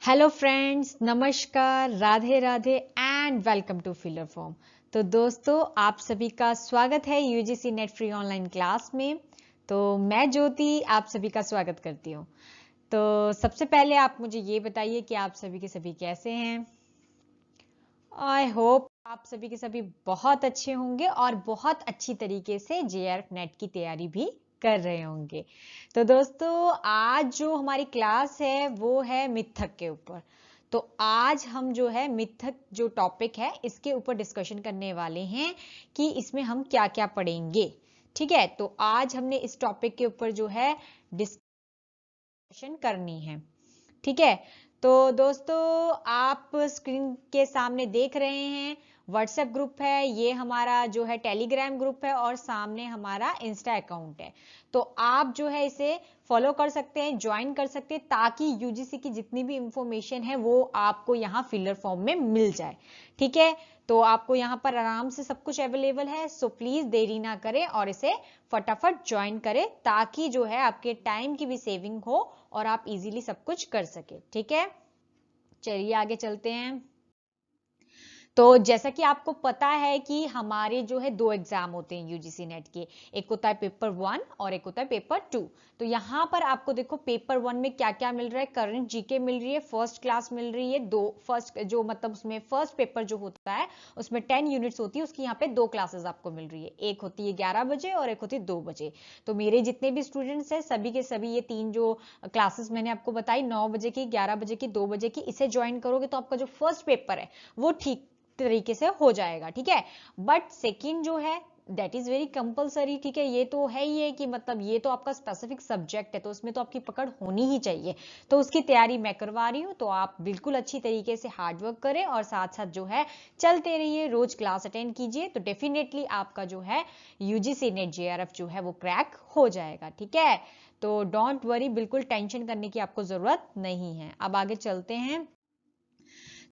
Hello friends, नमस्कार, Radhe Radhe and welcome to filler form. तो दोस्तों, आप सभी का स्वागत है UGC NET free online class में। तो मैं ज्योति आप सभी का स्वागत करती हूँ। तो सबसे पहले आप मुझे ये बताइए कि आप सभी के सभी कैसे हैं। आई होप आप सभी के सभी बहुत अच्छे होंगे और बहुत अच्छी तरीके से जेआरएफ नेट की तैयारी भी कर रहे होंगे। तो दोस्तों, आज जो हमारी क्लास है वो है मिथक के ऊपर। तो आज हम जो है मिथक जो टॉपिक है इसके ऊपर डिस्कशन करने वाले हैं कि इसमें हम क्या क्या पढ़ेंगे। ठीक है, तो आज हमने इस टॉपिक के ऊपर जो है डिस्कशन करनी है। ठीक है, तो दोस्तों आप स्क्रीन के सामने देख रहे हैं व्हाट्सएप ग्रुप है, ये हमारा जो है टेलीग्राम ग्रुप है और सामने हमारा इंस्टा अकाउंट है। तो आप जो है इसे फॉलो कर सकते हैं, ज्वाइन कर सकते हैं ताकि यूजीसी की जितनी भी इंफॉर्मेशन है वो आपको यहाँ फिलर फॉर्म में मिल जाए। ठीक है, तो आपको यहाँ पर आराम से सब कुछ अवेलेबल है। सो प्लीज देरी ना करें और इसे फटाफट ज्वाइन करें ताकि जो है आपके टाइम की भी सेविंग हो और आप इजीली सब कुछ कर सके। ठीक है, चलिए आगे चलते हैं। तो जैसा कि आपको पता है कि हमारे जो है दो एग्जाम होते हैं यूजीसी नेट के, एक होता है पेपर 1 और एक होता है पेपर 2। तो यहाँ पर आपको देखो पेपर 1 में क्या क्या मिल रहा है, करंट जीके मिल रही है, फर्स्ट क्लास मिल रही है, दो फर्स्ट जो मतलब उसमें फर्स्ट पेपर जो होता है उसमें 10 यूनिट्स होती है, उसकी यहाँ पे दो क्लासेस आपको मिल रही है, एक होती है 11 बजे और एक होती है 2 बजे। तो मेरे जितने भी स्टूडेंट्स हैं सभी के सभी ये तीन जो क्लासेस मैंने आपको बताई 9 बजे की, 11 बजे की, 2 बजे की, इसे ज्वाइन करोगे तो आपका जो फर्स्ट पेपर है वो ठीक तरीके से हो जाएगा। ठीक है, बट सेकंड जो है दैट इज वेरी कंपलसरी। ठीक है, ये तो है ही है कि मतलब ये तो आपका स्पेसिफिक सब्जेक्ट है तो उसमें तो आपकी पकड़ होनी ही चाहिए। तो उसकी तैयारी मैं करवा रही हूँ, तो आप बिल्कुल अच्छी तरीके से हार्ड वर्क करें और साथ साथ जो है चलते रहिए, रोज क्लास अटेंड कीजिए, तो डेफिनेटली आपका जो है यूजीसी नेट जेआरएफ जो है वो क्रैक हो जाएगा। ठीक है, तो डोंट वरी, बिल्कुल टेंशन करने की आपको जरूरत नहीं है। अब आगे चलते हैं।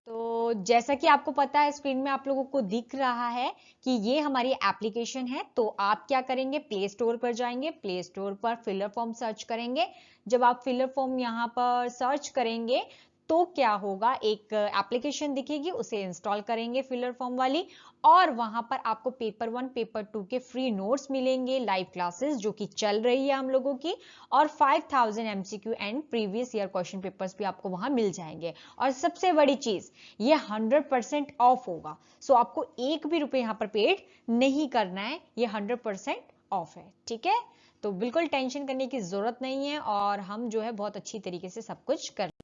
तो जैसा कि आपको पता है स्क्रीन में आप लोगों को दिख रहा है कि ये हमारी एप्लीकेशन है। तो आप क्या करेंगे, प्ले स्टोर पर जाएंगे, प्ले स्टोर पर फिलर फॉर्म सर्च करेंगे। जब आप फिलर फॉर्म यहाँ पर सर्च करेंगे तो क्या होगा, एक एप्लीकेशन दिखेगी, उसे इंस्टॉल करेंगे फिलर फॉर्म वाली, और वहां पर आपको पेपर 1 पेपर 2 के फ्री नोट्स मिलेंगे, लाइव क्लासेस जो कि चल रही है हम लोगों की, और 5000 MCQ and previous year question papers भी आपको वहां मिल जाएंगे। और सबसे बड़ी चीज, ये 100% ऑफ होगा। सो आपको एक भी रुपए यहां पर पेड नहीं करना है, ये 100% ऑफ है। ठीक है, तो बिल्कुल टेंशन करने की जरूरत नहीं है और हम जो है बहुत अच्छी तरीके से सब कुछ कर लेंगे।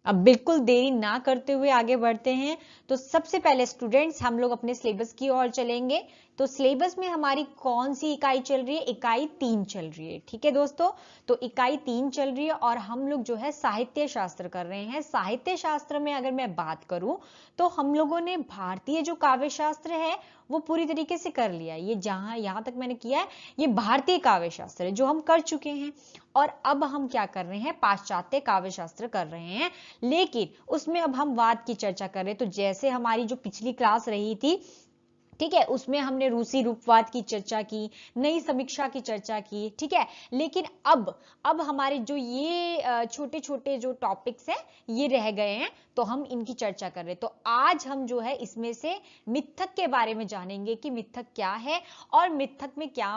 अब बिल्कुल देरी ना करते हुए आगे बढ़ते हैं। तो सबसे पहले स्टूडेंट्स हम लोग अपने सिलेबस की ओर चलेंगे। तो सिलेबस में हमारी कौन सी इकाई चल रही है, इकाई 3 चल रही है। ठीक है दोस्तों, तो इकाई 3 चल रही है और हम लोग जो है साहित्य शास्त्र कर रहे हैं। साहित्य शास्त्र में अगर मैं बात करूं तो हम लोगों ने भारतीय जो काव्य शास्त्र है वो पूरी तरीके से कर लिया है। ये जहां यहां तक मैंने किया है ये भारतीय काव्य शास्त्र है जो हम कर चुके हैं। और अब हम क्या कर रहे हैं, पाश्चात्य काव्य शास्त्र कर रहे हैं। लेकिन उसमें अब हम वाद की चर्चा कर रहे हैं। तो जैसे हमारी जो पिछली क्लास रही थी, ठीक है, उसमें हमने रूसी रूपवाद की चर्चा की, नई समीक्षा की चर्चा की। ठीक है, लेकिन अब हमारे जो ये छोटे छोटे जो टॉपिक्स हैं ये रह गए हैं, तो हम इनकी चर्चा कर रहे हैं। तो आज हम जो है इसमें से मिथक के बारे में जानेंगे कि मिथक क्या है और मिथक में क्या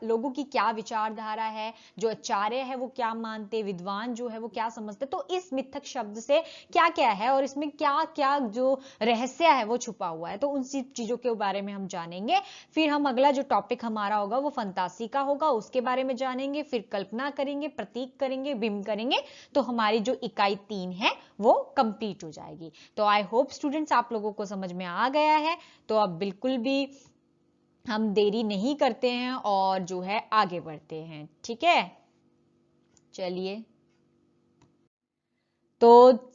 लोगों की क्या विचारधारा है, जो आचार्य है वो क्या मानते, विद्वान जो है वो क्या समझते। तो इस मिथक शब्द से क्या क्या है और इसमें क्या क्या जो रहस्य है वो छुपा हुआ है, तो उन चीजों के बारे में हम जानेंगे। फिर हम अगला जो टॉपिक हमारा होगा वो फंतासी का होगा, उसके बारे में जानेंगे। फिर कल्पना करेंगे, प्रतीक करेंगे, बिंब करेंगे। तो हमारी जो इकाई 3 है वो कंप्लीट हो जाएगी। तो आई होप स्टूडेंट्स आप लोगों को समझ में आ गया है। तो अब बिल्कुल भी हम देरी नहीं करते हैं और जो है आगे बढ़ते हैं। ठीक है, चलिए। तो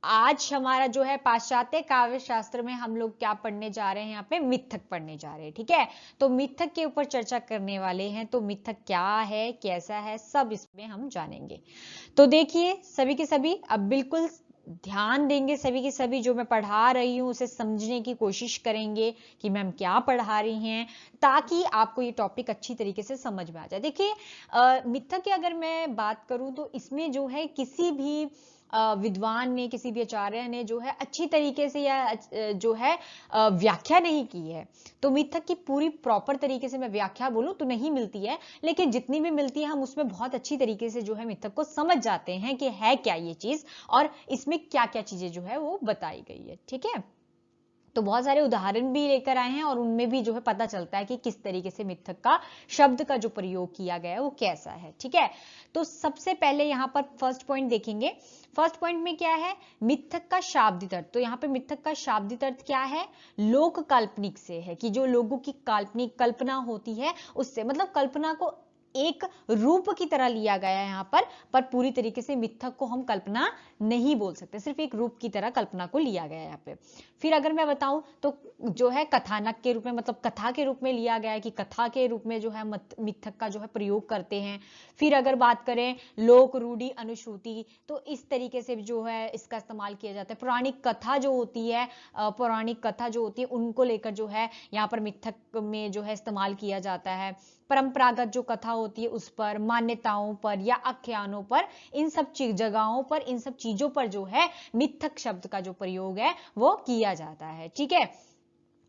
आज हमारा जो है पाश्चात्य काव्य शास्त्र में हम लोग क्या पढ़ने जा रहे हैं, यहाँ पे मिथक पढ़ने जा रहे हैं। ठीक है, तो मिथक के ऊपर चर्चा करने वाले हैं। तो मिथक क्या है, कैसा है, सब इसमें हम जानेंगे। तो देखिए सभी के सभी अब बिल्कुल ध्यान देंगे, सभी के सभी जो मैं पढ़ा रही हूं उसे समझने की कोशिश करेंगे कि मैम क्या पढ़ा रही हैं, ताकि आपको ये टॉपिक अच्छी तरीके से समझ में आ जाए। देखिए मिथक की अगर मैं बात करूं तो इसमें जो है किसी भी विद्वान ने, किसी भी आचार्य ने जो है अच्छी तरीके से या जो है व्याख्या नहीं की है। तो मिथक की पूरी प्रॉपर तरीके से मैं व्याख्या बोलूं तो नहीं मिलती है, लेकिन जितनी भी मिलती है हम उसमें बहुत अच्छी तरीके से जो है मिथक को समझ जाते हैं कि है क्या ये चीज और इसमें क्या क्या चीजें जो है वो बताई गई है। ठीक है, तो बहुत सारे उदाहरण भी लेकर आए हैं और उनमें भी जो है पता चलता है कि किस तरीके से मिथक का शब्द का जो प्रयोग किया गया है वो कैसा है। ठीक है, तो सबसे पहले यहाँ पर फर्स्ट पॉइंट देखेंगे। फर्स्ट पॉइंट में क्या है, मिथक का शाब्दिक अर्थ। तो यहाँ पे मिथक का शाब्दिक अर्थ क्या है, लोक काल्पनिक से है, कि जो लोगों की काल्पनिक कल्पना होती है उससे, मतलब कल्पना को एक रूप की तरह लिया गया है यहाँ पर पूरी तरीके से मिथक को हम कल्पना नहीं बोल सकते, सिर्फ एक रूप की तरह कल्पना को लिया गया है यहाँ पे। फिर अगर मैं बताऊं तो जो है कथानक के रूप में, मतलब कथा के रूप में लिया गया है, कि कथा के रूप में जो है मिथक का जो है प्रयोग करते हैं। फिर अगर बात करें लोक रूढ़ी अनुश्रुति, तो इस तरीके से जो है इसका इस्तेमाल किया जाता है। पौराणिक कथा जो होती है, पौराणिक कथा जो होती है उनको लेकर जो है यहाँ पर मिथक में जो है इस्तेमाल किया जाता है। परंपरागत जो कथा होती है उस पर, मान्यताओं पर या आख्यानों पर, इन सब जगहों पर, इन सब चीजों पर जो है मिथक शब्द का जो प्रयोग है वो किया जाता है। ठीक है,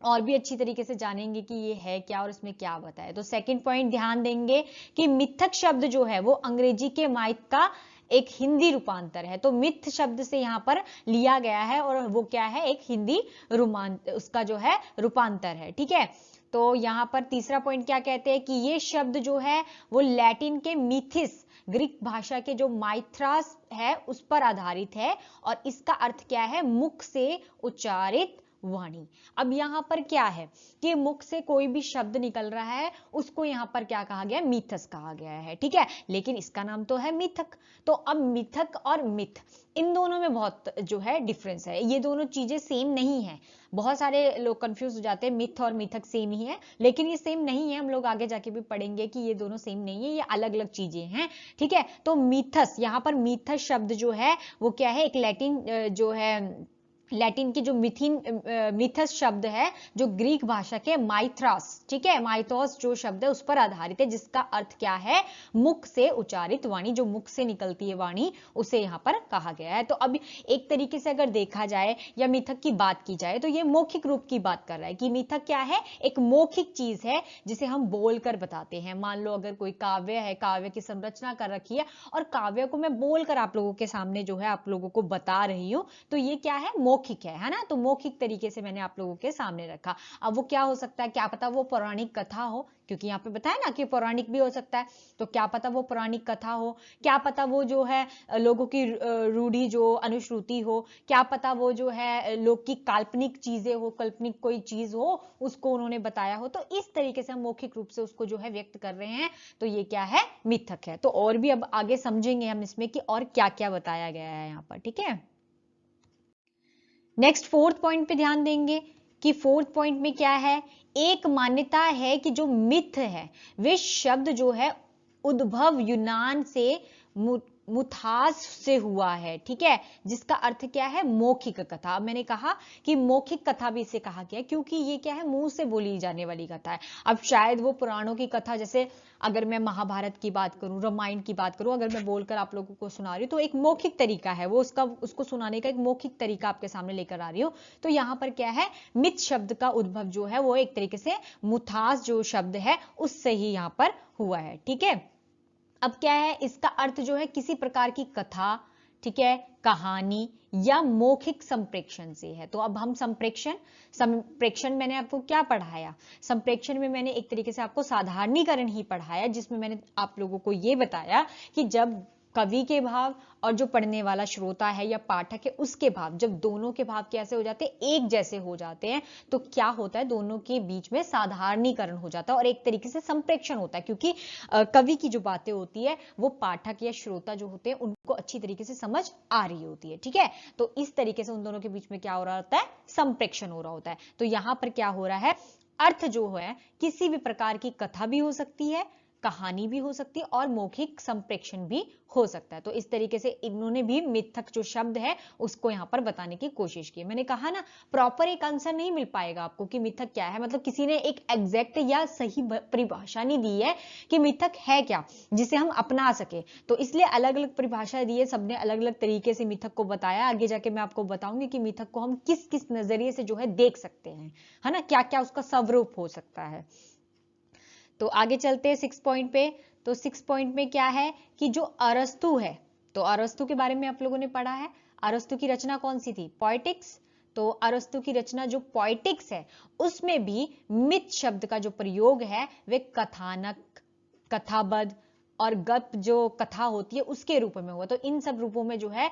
और भी अच्छी तरीके से जानेंगे कि ये है क्या और इसमें क्या बताया। तो सेकंड पॉइंट ध्यान देंगे कि मिथक शब्द जो है वो अंग्रेजी के माइथ का एक हिंदी रूपांतर है। तो मिथ शब्द से यहाँ पर लिया गया है और वो क्या है, एक हिंदी उसका जो है रूपांतर है। ठीक है, तो यहाँ पर तीसरा पॉइंट क्या कहते हैं कि ये शब्द जो है वो लैटिन के मिथिस, ग्रीक भाषा के जो माइथ्रास है उस पर आधारित है और इसका अर्थ क्या है, मुख से उच्चारित वाणी। अब यहाँ पर क्या है कि मुख से कोई भी शब्द निकल रहा है उसको यहाँ पर क्या कहा गया, मिथस कहा गया है। ठीक है, लेकिन इसका नाम तो है मिथक। तो अब मिथक और मिथ, इन दोनों में बहुत जो है डिफरेंस है, ये दोनों चीजें सेम नहीं है। बहुत सारे लोग कंफ्यूज हो जाते हैं, मिथ और मिथक सेम ही है, लेकिन ये सेम नहीं है। हम लोग आगे जाके भी पढ़ेंगे कि ये दोनों सेम नहीं है, ये अलग अलग चीजें हैं। ठीक है, तो मिथस, यहाँ पर मिथस शब्द जो है वो क्या है, एक लैटिन जो है, लैटिन की जो मिथस शब्द है जो ग्रीक भाषा के माइथ्रास, ठीक है, माइथोस जो शब्द है उस पर आधारित है, जिसका अर्थ क्या है, मुख से उच्चारित वाणी, जो मुख से निकलती है वाणी उसे यहाँ पर कहा गया है। तो अब एक तरीके से अगर देखा जाए या मिथक की बात की जाए तो ये मौखिक रूप की बात कर रहा है कि मिथक क्या है, एक मौखिक चीज है जिसे हम बोलकर बताते हैं। मान लो अगर कोई काव्य है, काव्य की संरचना कर रखी है और काव्य को मैं बोलकर आप लोगों के सामने जो है आप लोगों को बता रही हूं, तो ये क्या है, मौखिक है ना। तो मौखिक तरीके से मैंने आप लोगों के सामने रखा। अब वो क्या हो सकता है, क्या पता वो पौराणिक कथा हो, क्योंकि यहाँ पे बताया ना कि पौराणिक भी हो सकता है, तो क्या पता वो पौराणिक कथा हो, क्या पता वो जो है लोगों की रूढ़ी जो अनुश्रुति हो, क्या पता वो जो है लोग की काल्पनिक चीजें हो, काल्पनिक कोई चीज हो उसको उन्होंने बताया हो। तो इस तरीके से हम मौखिक रूप से उसको जो है व्यक्त कर रहे हैं, तो ये क्या है, मिथक है। तो और भी अब आगे समझेंगे हम इसमें कि और क्या क्या बताया गया है यहाँ पर। ठीक है, नेक्स्ट फोर्थ पॉइंट पे ध्यान देंगे कि फोर्थ पॉइंट में क्या है, एक मान्यता है कि जो मिथ है वे शब्द जो है उद्भव यूनान से मुथास से हुआ है। ठीक है, जिसका अर्थ क्या है, मौखिक कथा। अब मैंने कहा कि मौखिक कथा भी इसे कहा गया क्योंकि ये क्या है, मुंह से बोली जाने वाली कथा है। अब शायद वो पुराणों की कथा, जैसे अगर मैं महाभारत की बात करूं, रामायण की बात करूं, अगर मैं बोलकर आप लोगों को सुना रही हूं तो एक मौखिक तरीका है वो, उसको सुनाने का एक मौखिक तरीका आपके सामने लेकर आ रही हूं। तो यहां पर क्या है, मिथ शब्द का उद्भव जो है वो एक तरीके से मुथास जो शब्द है उससे ही यहां पर हुआ है। ठीक है, अब क्या है, इसका अर्थ जो है किसी प्रकार की कथा, ठीक है, कहानी या मौखिक संप्रेक्षण से है। तो अब हम संप्रेक्षण मैंने आपको क्या पढ़ाया, संप्रेक्षण में मैंने एक तरीके से आपको साधारणीकरण ही पढ़ाया, जिसमें मैंने आप लोगों को यह बताया कि जब कवि के भाव और जो पढ़ने वाला श्रोता है या पाठक है उसके भाव, जब दोनों के भाव कैसे हो जाते हैं, एक जैसे हो जाते हैं, तो क्या होता है, दोनों के बीच में साधारणीकरण हो जाता है और एक तरीके से संप्रेक्षण होता है, क्योंकि कवि की जो बातें होती है वो पाठक या श्रोता जो होते हैं उनको अच्छी तरीके से समझ आ रही होती है। ठीक है, तो इस तरीके से उन दोनों के बीच में क्या हो रहा होता है, संप्रेक्षण हो रहा होता है। तो यहां पर क्या हो रहा है, अर्थ जो है किसी भी प्रकार की कथा भी हो सकती है, कहानी भी हो सकती है और मौखिक संप्रेषण भी हो सकता है। तो इस तरीके से इन्होंने भी मिथक जो शब्द है उसको यहाँ पर बताने की कोशिश की। मैंने कहा ना, प्रॉपर एक आंसर नहीं मिल पाएगा आपको कि मिथक क्या है, मतलब किसी ने एक एग्जैक्ट या सही परिभाषा नहीं दी है कि मिथक है क्या जिसे हम अपना सके। तो इसलिए अलग अलग परिभाषा दी है, सबने अलग अलग तरीके से मिथक को बताया। आगे जाके मैं आपको बताऊंगी कि मिथक को हम किस किस नजरिए से जो है देख सकते हैं, है ना, क्या क्या उसका स्वरूप हो सकता है। तो आगे चलते हैं 6 पॉइंट पे। तो 6 पॉइंट में क्या है कि जो अरस्तु है, तो अरस्तु के बारे में आप लोगों ने पढ़ा है। अरस्तु की रचना कौन सी थी? पोएटिक्स। तो अरस्तु की रचना जो पोएटिक्स है उसमें भी मिथ शब्द का जो प्रयोग है वे कथानक, कथाबद्ध और गप जो कथा होती है उसके रूप में हुआ। तो इन सब रूपों में जो है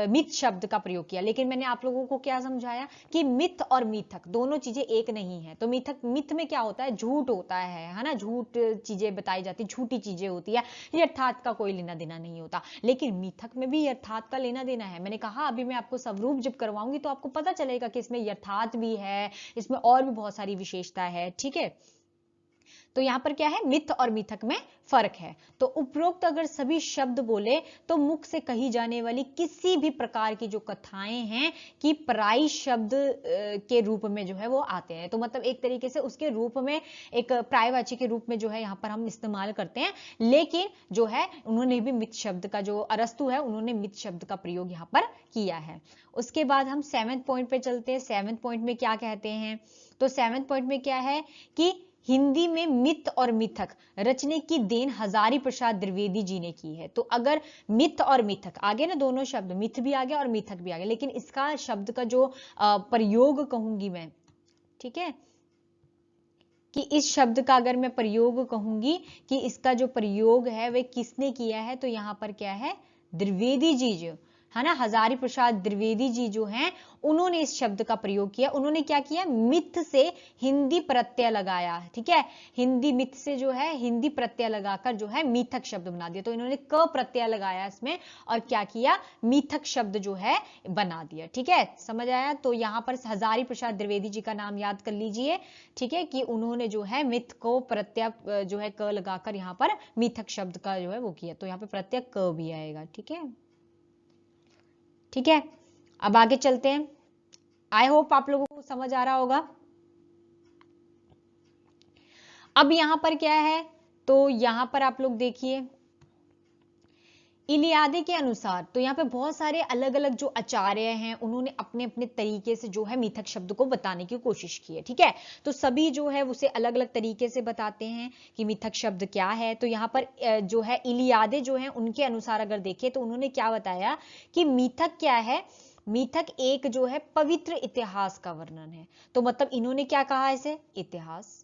मिथ शब्द का प्रयोग किया। लेकिन मैंने आप लोगों को क्या समझाया कि मिथ और मिथक दोनों चीजें एक नहीं है। तो मिथ में क्या होता है? झूठ होता है ना, झूठ चीजें बताई जाती, झूठी चीजें होती है, यथार्थ का कोई लेना देना नहीं होता। लेकिन मिथक में भी यथार्थ का लेना देना है। मैंने कहा अभी मैं आपको स्वरूप जब करवाऊंगी तो आपको पता चलेगा कि इसमें यथार्थ भी है, इसमें और भी बहुत सारी विशेषता है। ठीक है, तो यहां पर क्या है, मिथ और मिथक में फर्क है। तो उपरोक्त अगर सभी शब्द बोले तो मुख से कही जाने वाली किसी भी प्रकार की जो कथाएं हैं कि पराई शब्द के रूप में जो है वो आते हैं। तो मतलब एक तरीके से उसके रूप में, एक प्रायवाची के रूप में जो है यहां पर हम इस्तेमाल करते हैं। लेकिन जो है उन्होंने भी मिथ शब्द का, जो अरस्तु है उन्होंने मिथ शब्द का प्रयोग यहां पर किया है। उसके बाद हम 7th पॉइंट पे चलते हैं। 7th पॉइंट में क्या कहते हैं? तो 7th पॉइंट में क्या है कि हिंदी में मिथ और मिथक रचने की देन हजारी प्रसाद द्विवेदी जी ने की है। तो अगर मिथ और मिथक आगे ना, दोनों शब्द, मिथ भी आ गया और मिथक भी आ गया, लेकिन इसका शब्द का जो प्रयोग कहूंगी मैं, ठीक है, कि इस शब्द का अगर मैं प्रयोग कहूंगी कि इसका जो प्रयोग है वह किसने किया है, तो यहां पर क्या है, द्विवेदी जी जो है ना, हजारी प्रसाद द्विवेदी जी जो हैं उन्होंने इस शब्द का प्रयोग किया। उन्होंने क्या किया? मिथ से हिंदी प्रत्यय लगाया। ठीक है, हिंदी मिथ से जो है हिंदी प्रत्यय लगाकर जो है मिथक शब्द बना दिया। तो इन्होंने क प्रत्यय लगाया इसमें और क्या किया, मिथक शब्द जो है बना दिया। ठीक है, समझ आया? तो यहां पर हजारी प्रसाद द्विवेदी जी का नाम याद कर लीजिए। ठीक है, कि उन्होंने जो है मिथ को प्रत्यय जो है क लगाकर यहां पर मिथक शब्द का जो है वो किया। तो यहां पे प्रत्यय क भी आएगा। ठीक है, ठीक है, अब आगे चलते हैं। आई होप आप लोगों को समझ आ रहा होगा। अब यहां पर क्या है, तो यहां पर आप लोग देखिए इलियादे के अनुसार, तो यहाँ पे बहुत सारे अलग अलग जो आचार्य हैं उन्होंने अपने अपने तरीके से जो है मिथक शब्द को बताने की कोशिश की है। ठीक है, तो सभी जो है उसे अलग अलग तरीके से बताते हैं कि मिथक शब्द क्या है। तो यहाँ पर जो है इलियादे जो है उनके अनुसार अगर देखें तो उन्होंने क्या बताया कि मिथक क्या है, मिथक एक जो है पवित्र इतिहास का वर्णन है। तो मतलब इन्होंने क्या कहा इसे, इतिहास,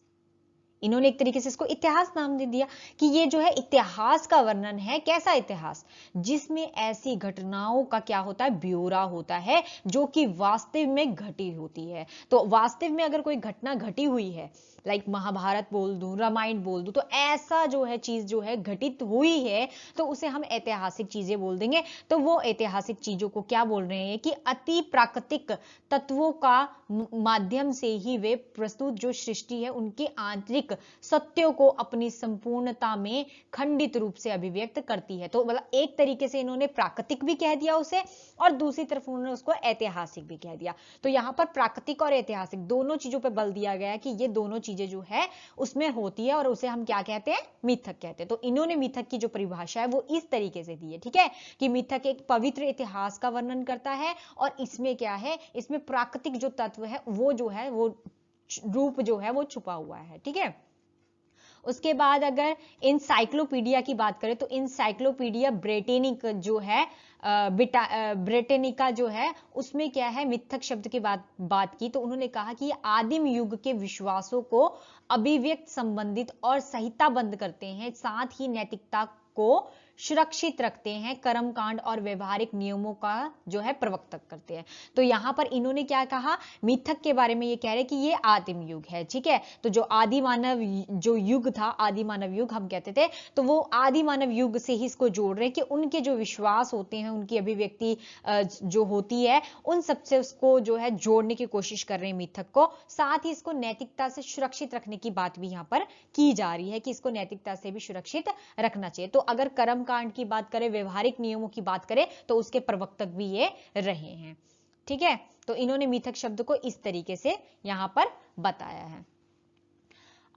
इन्होंने एक तरीके से इसको इतिहास नाम दे दिया कि ये जो है इतिहास का वर्णन है। कैसा इतिहास? जिसमें ऐसी घटनाओं का क्या होता है, ब्यौरा होता है जो कि वास्तव में घटी होती है। तो वास्तव में अगर कोई घटना घटी हुई है, लाइक महाभारत बोल दूं, रामायण बोल दूं, तो ऐसा जो है चीज जो है घटित हुई है तो उसे हम ऐतिहासिक चीजें बोल देंगे। तो वो ऐतिहासिक चीजों को क्या बोल रहे हैं कि अति प्राकृतिक तत्वों का माध्यम से ही वे प्रस्तुत जो सृष्टि है उनके आंतरिक सत्यों को अपनी संपूर्णता में खंडित रूप से अभिव्यक्त करती है। तो मतलब एक तरीके से इन्होंने प्राकृतिक भी कह दिया उसे और दूसरी तरफ उन्होंने उसको ऐतिहासिक भी कह दिया। तो यहां पर प्राकृतिक और ऐतिहासिक दोनों चीजों पर बल दिया गया कि ये दोनों चीजें जो है उसमें होती है और उसे हम क्या कहते हैं, मिथक कहते हैं। तो इन्होंने मिथक की जो परिभाषा है वो इस तरीके से दी है। ठीक है, कि मिथक एक पवित्र इतिहास का वर्णन करता है और इसमें क्या है, इसमें प्राकृतिक जो तत्व है वो जो है वो रूप जो है वो छुपा हुआ है। ठीक है, उसके बाद अगर इंसाइक्लोपीडिया की बात करें तो इंसाइक्लोपीडिया ब्रिटेनिक जो है ब्रिटेनिका जो है उसमें क्या है, मिथक शब्द की बात की तो उन्होंने कहा कि आदिम युग के विश्वासों को अभिव्यक्त, संबंधित और संहिताबद्ध करते हैं, साथ ही नैतिकता को सुरक्षित रखते हैं, कर्मकांड और व्यवहारिक नियमों का जो है प्रवर्तक करते हैं। तो यहां पर इन्होंने क्या कहा, मिथक के बारे में ये कह रहे कि ये आदिम युग है, ठीक है। तो जो आदि मानव जो युग था, आदि मानव युग हम कहते थे, तो वो आदि मानव युग से ही इसको जोड़ रहे हैं कि उनके जो विश्वास होते हैं, उनकी अभिव्यक्ति जो होती है, उन सबसे उसको जो है जोड़ने की कोशिश कर रहे हैं मिथक को। साथ ही इसको नैतिकता से सुरक्षित रखने की बात भी यहां पर की जा रही है कि इसको नैतिकता से भी सुरक्षित रखना चाहिए। तो अगर कर्म कांड की बात करें, व्यवहारिक नियमों की बात करें, तो उसके प्रवर्तक भी ये रहे हैं, ठीक है। तो इन्होंने मिथक शब्द को इस तरीके से यहां पर बताया है।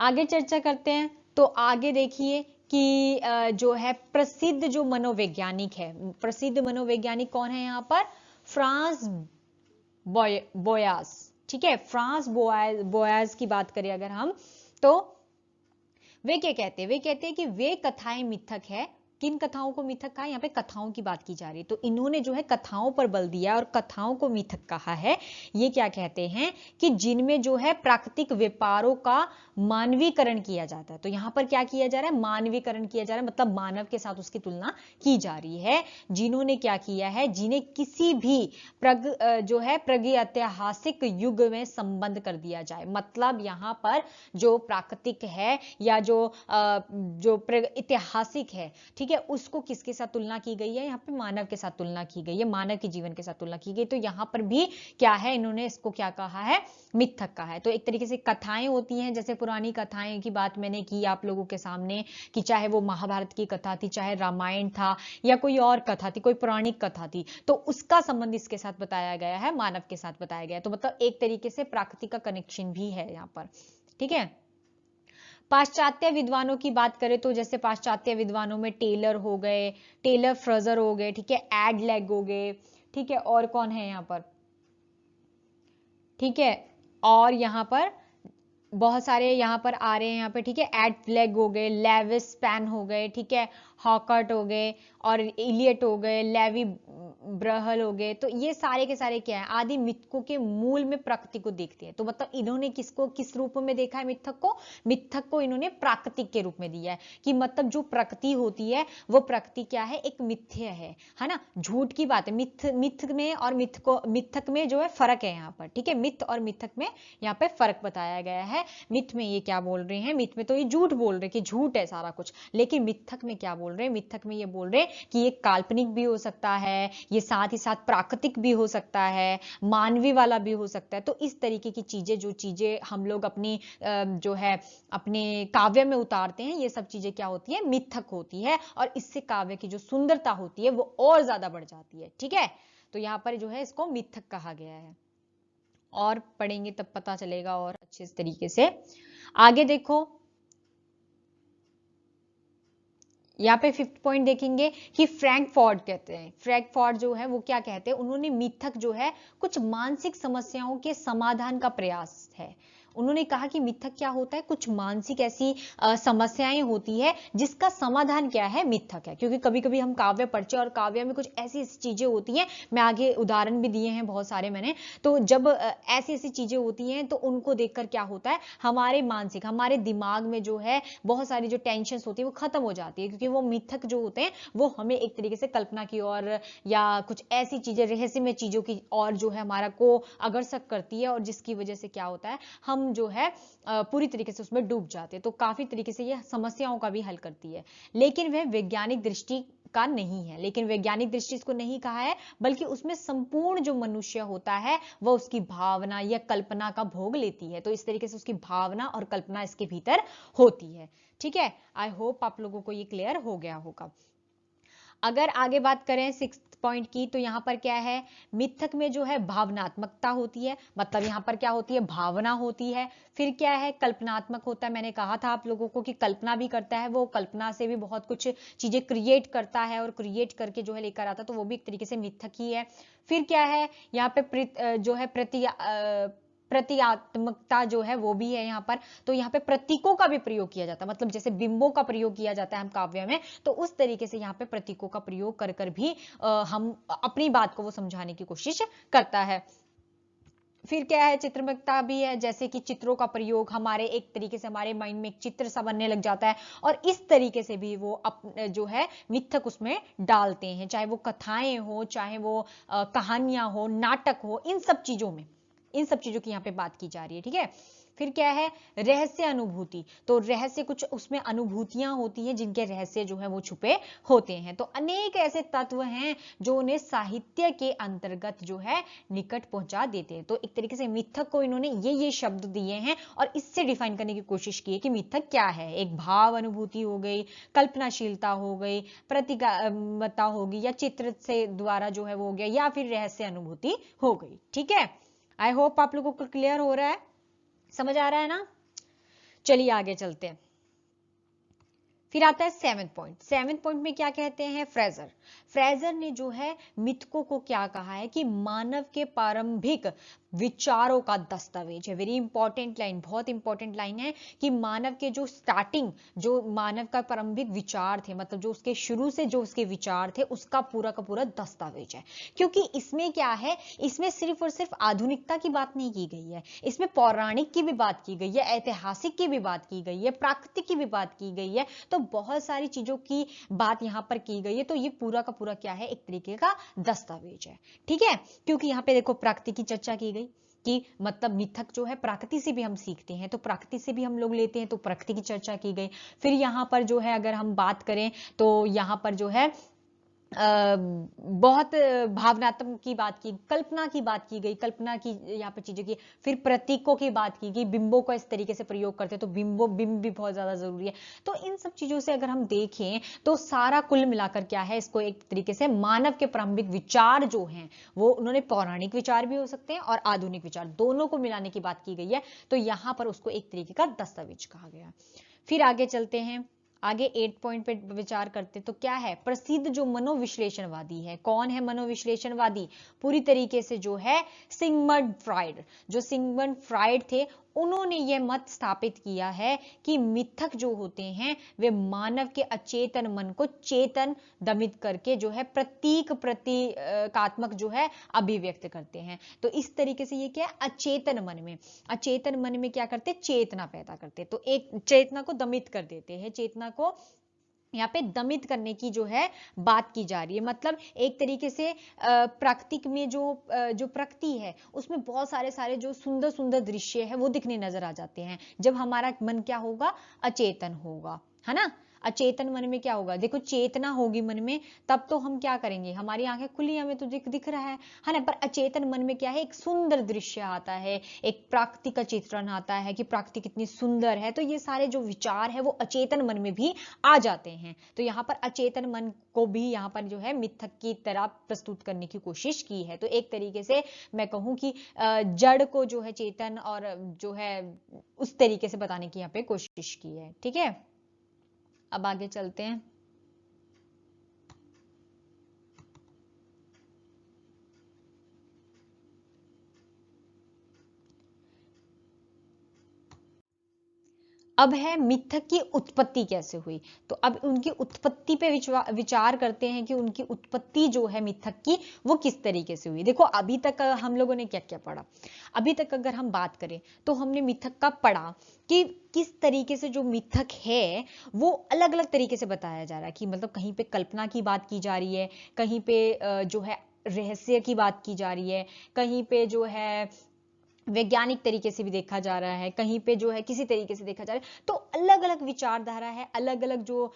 आगे चर्चा करते हैं। तो आगे देखिए कि जो है प्रसिद्ध जो मनोवैज्ञानिक है, प्रसिद्ध मनोवैज्ञानिक कौन है यहाँ पर, फ्रांस बोयास, ठीक है। फ्रांस बोयास की बात करें अगर हम, तो वे क्या कहते हैं, वे कहते हैं कि वे कथाएं मिथक है। किन कथाओं को मिथक कहा, यहाँ पे कथाओं की बात की जा रही है। तो इन्होंने जो है कथाओं पर बल दिया और कथाओं को मिथक कहा है। ये क्या कहते हैं कि जिनमें जो है प्राकृतिक व्यापारों का मानवीकरण किया जाता है। तो यहाँ पर क्या किया जा रहा है, मानवीकरण किया जा रहा है, मतलब मानव के साथ उसकी तुलना की जा रही है। जिन्होंने क्या किया है, जिन्हें किसी भी जो है प्रागैतिहासिक युग में संबंध कर दिया जाए। मतलब यहाँ पर जो प्राकृतिक है या जो ऐतिहासिक है, ठीक है, उसको किसके साथ तुलना की गई है, यहाँ पे मानव के साथ तुलना की गई है, मानव के जीवन के साथ तुलना की गई। तो यहाँ पर भी क्या है, इन्होंने इसको क्या कहा है, मिथक कहा है। तो एक तरीके से कथाएं होती हैं, जैसे पुरानी कथाएं की बात मैंने की आप लोगों के सामने कि चाहे वो महाभारत की कथा थी, चाहे रामायण था, या कोई और कथा थी, कोई पौराणिक कथा थी, तो उसका संबंध इसके साथ बताया गया है, मानव के साथ बताया गया है। तो मतलब एक तरीके से प्राकृतिक का कनेक्शन भी है यहाँ पर, ठीक है। पाश्चात्य विद्वानों की बात करें तो जैसे पाश्चात्य विद्वानों में टेलर हो गए, टेलर फ्रेजर हो गए, ठीक है, एडलैग हो गए, ठीक है, और कौन है यहाँ पर, ठीक है, और यहाँ पर बहुत सारे यहाँ पर आ रहे हैं यहाँ पे, ठीक है, एडलैग हो गए, लेविस पैन हो गए, ठीक है, हॉकर्ट हो गए, और इलियट हो गए, लेवी ब्रहल हो गए। तो ये सारे के सारे क्या है, आदि मिथकों के मूल में प्रकृति को देखते हैं। तो मतलब इन्होंने किसको किस रूप में देखा है, मिथक को इन्होंने प्राकृतिक के रूप में दिया है कि मतलब जो प्रकृति होती है वो प्रकृति क्या है, एक मिथ्य है ना, झूठ की बात है। मिथ में और मिथक में जो है फर्क है यहाँ पर, ठीक है, मिथ और मिथक में यहाँ पे फर्क बताया गया है। मिथ में ये क्या बोल रहे हैं, मिथ में तो ये झूठ बोल रहे हैं कि झूठ है सारा कुछ, लेकिन मिथक में क्या बोल रहे हैं, मिथक में ये बोल रहे हैं कि ये काल्पनिक भी हो सकता है, ये साथ ही साथ प्राकृतिक भी हो सकता है, मानवीय वाला भी हो सकता है। तो इस तरीके की चीजें, जो चीजें हम लोग अपनी जो है अपने काव्य में उतारते हैं, ये सब चीजें क्या होती है, मिथक होती है, और इससे काव्य की जो सुंदरता होती है वो और ज्यादा बढ़ जाती है, ठीक है। तो यहाँ पर जो है इसको मिथक कहा गया है, और पढ़ेंगे तब पता चलेगा और अच्छे तरीके से। आगे देखो, यहाँ पे 5th पॉइंट देखेंगे कि फ्रैंकफर्ट कहते हैं, फ्रैंकफर्ट जो है वो क्या कहते हैं, उन्होंने मिथक जो है कुछ मानसिक समस्याओं के समाधान का प्रयास है। उन्होंने कहा कि मिथक क्या होता है, कुछ मानसिक ऐसी समस्याएं होती है जिसका समाधान क्या है, मिथक है। क्योंकि कभी कभी हम काव्य पढ़ते हैं और काव्य में कुछ ऐसी चीजें होती हैं, मैं आगे उदाहरण भी दिए हैं बहुत सारे मैंने, तो जब ऐसी ऐसी चीजें होती हैं तो उनको देखकर क्या होता है, हमारे मानसिक, हमारे दिमाग में जो है बहुत सारी जो टेंशन होती है वो खत्म हो जाती है, क्योंकि वो मिथक जो होते हैं वो हमें एक तरीके से कल्पना की ओर या कुछ ऐसी चीजें, रहस्यमय चीजों की और जो है हमारा को अग्रसर करती है, और जिसकी वजह से क्या होता है, हम जो है पूरी तरीके से उसमें डूब जाते हैं। तो काफी तरीके से ये समस्याओं का भी हल करती है, लेकिन वह वैज्ञानिक दृष्टि का नहीं है, लेकिन वैज्ञानिक दृष्टि इसको नहीं कहा है, बल्कि उसमें संपूर्ण जो मनुष्य होता है वह उसकी भावना या कल्पना का भोग लेती है। तो इस तरीके से उसकी भावना और कल्पना इसके भीतर होती है, ठीक है। आई होप आप लोगों को ये क्लियर हो गया होगा। अगर आगे बात करें 6th पॉइंट की, तो यहाँ पर क्या है, मिथक में जो है भावनात्मकता होती है, मतलब यहाँ पर क्या होती है, भावना होती है। फिर क्या है, कल्पनात्मक होता है, मैंने कहा था आप लोगों को कि कल्पना भी करता है, वो कल्पना से भी बहुत कुछ चीजें क्रिएट करता है, और क्रिएट करके जो है लेकर आता है, तो वो भी एक तरीके से मिथक ही है। फिर क्या है, यहाँ पे जो है प्रतीकात्मकता जो है वो भी है यहाँ पर। तो यहाँ पे प्रतीकों का भी प्रयोग किया जाता है, मतलब जैसे बिंबों का प्रयोग किया जाता है हम काव्य में, तो उस तरीके से यहाँ पे प्रतीकों का प्रयोग कर कर भी हम अपनी बात को वो समझाने की कोशिश करता है। फिर क्या है, चित्रमकता भी है, जैसे कि चित्रों का प्रयोग हमारे एक तरीके से हमारे माइंड में एक चित्र सा बनने लग जाता है, और इस तरीके से भी वो जो है मिथक उसमें डालते हैं, चाहे वो कथाएं हो, चाहे वो कहानियां हो, नाटक हो, इन सब चीजों में, इन सब चीजों की यहाँ पे बात की जा रही है। ठीक है, फिर क्या है, रहस्य अनुभूति। तो रहस्य, कुछ उसमें अनुभूतियां होती हैं जिनके रहस्य जो है वो छुपे होते हैं। तो अनेक ऐसे तत्व हैं जो उन्हें साहित्य के अंतर्गत जो है निकट पहुंचा देते हैं। तो एक तरीके से मिथक को इन्होंने ये शब्द दिए हैं और इससे डिफाइन करने की कोशिश की है कि मिथक क्या है। एक भाव अनुभूति हो गई, कल्पनाशीलता हो गई, प्रतिगामिता होगी, या चित्र से द्वारा जो है वो हो गया, या फिर रहस्य अनुभूति हो गई। ठीक है, आई होप आप लोगों को क्लियर हो रहा है, समझ आ रहा है ना। चलिए आगे चलते हैं। फिर आता है सेवेंथ पॉइंट। सेवेंथ पॉइंट में क्या कहते हैं, फ्रेजर। फ्रेजर ने जो है मिथकों को क्या कहा है कि मानव के प्रारंभिक विचारों का दस्तावेज है। वेरी इंपॉर्टेंट लाइन, बहुत इंपॉर्टेंट लाइन है कि मानव के जो स्टार्टिंग, जो मानव का प्रारंभिक विचार थे, मतलब जो उसके शुरू से जो उसके विचार थे, उसका पूरा का पूरा दस्तावेज है। क्योंकि इसमें क्या है, इसमें सिर्फ और सिर्फ आधुनिकता की बात नहीं की गई है, इसमें पौराणिक की भी बात की गई है, ऐतिहासिक की भी बात की गई है, प्राकृतिक की भी बात की गई है। तो बहुत सारी चीजों की बात यहां पर की गई है। तो ये पूरा का पूरा क्या है, एक तरीके का दस्तावेज है। ठीक है, क्योंकि यहां पे देखो प्रकृति की चर्चा की गई कि मतलब मिथक जो है प्रकृति से भी हम सीखते हैं, तो प्रकृति से भी हम लोग लेते हैं, तो प्रकृति की चर्चा की गई। फिर यहां पर जो है अगर हम बात करें तो यहां पर जो है बहुत भावनात्मक की बात की, कल्पना की बात की गई, कल्पना की यहाँ पर चीजों की। फिर प्रतीकों की बात की गई, बिंबों को इस तरीके से प्रयोग करते हैं, तो बिंब भी बहुत ज्यादा जरूरी है। तो इन सब चीजों से अगर हम देखें तो सारा कुल मिलाकर क्या है, इसको एक तरीके से मानव के प्रारंभिक विचार जो हैं, वो उन्होंने पौराणिक विचार भी हो सकते हैं और आधुनिक विचार, दोनों को मिलाने की बात की गई है। तो यहां पर उसको एक तरीके का दस्तावेज कहा गया। फिर आगे चलते हैं, आगे 8 पॉइंट पे विचार करते तो क्या है, प्रसिद्ध जो मनोविश्लेषणवादी है, कौन है मनोविश्लेषणवादी, पूरी तरीके से जो है सिगमंड फ्राइड। जो सिगमंड फ्राइड थे, उन्होंने यह मत स्थापित किया है कि मिथक जो होते हैं वे मानव के अचेतन मन को चेतन दमित करके जो है प्रतीकात्मक जो है अभिव्यक्त करते हैं। तो इस तरीके से ये क्या है, अचेतन मन में, अचेतन मन में क्या करते, चेतना पैदा करते, तो एक चेतना को दमित कर देते हैं, चेतना को यहाँ पे दमित करने की जो है बात की जा रही है। मतलब एक तरीके से प्राकृतिक में जो प्रकृति है उसमें बहुत सारे सारे जो सुंदर सुंदर दृश्य है वो दिखने नजर आ जाते हैं जब हमारा मन क्या होगा, अचेतन होगा, है ना। अचेतन मन में क्या होगा, देखो चेतना होगी मन में तब तो हम क्या करेंगे, हमारी आंखें खुली, हमें तो दिख रहा है ना। पर अचेतन मन में क्या है, एक सुंदर दृश्य आता है, एक प्राकृतिक का चित्रण आता है कि प्राकृतिक कितनी सुंदर है। तो ये सारे जो विचार है वो अचेतन मन में भी आ जाते हैं। तो यहाँ पर अचेतन मन को भी यहाँ पर जो है मिथक की तरह प्रस्तुत करने की कोशिश की है। तो एक तरीके से मैं कहूँ कि जड़ को जो है चेतन और जो है उस तरीके से बताने की यहाँ पे कोशिश की है। ठीक है, अब आगे चलते हैं। अब है मिथक की उत्पत्ति कैसे हुई। तो अब उनकी उत्पत्ति पे विचार करते हैं कि उनकी उत्पत्ति जो है मिथक की वो किस तरीके से हुई। देखो अभी तक हम लोगों ने क्या क्या पढ़ा, अभी तक अगर हम बात करें तो हमने मिथक का पढ़ा कि किस तरीके से जो मिथक है वो अलग अलग तरीके से बताया जा रहा है, कि मतलब कहीं पे कल्पना की बात की जा रही है, कहीं पे जो है रहस्य की बात की जा रही है, कहीं पे जो है वैज्ञानिक तरीके से भी देखा जा रहा है, कहीं पे जो है किसी तरीके से देखा जा रहा है। तो अलग अलग विचारधारा है, अलग अलग जो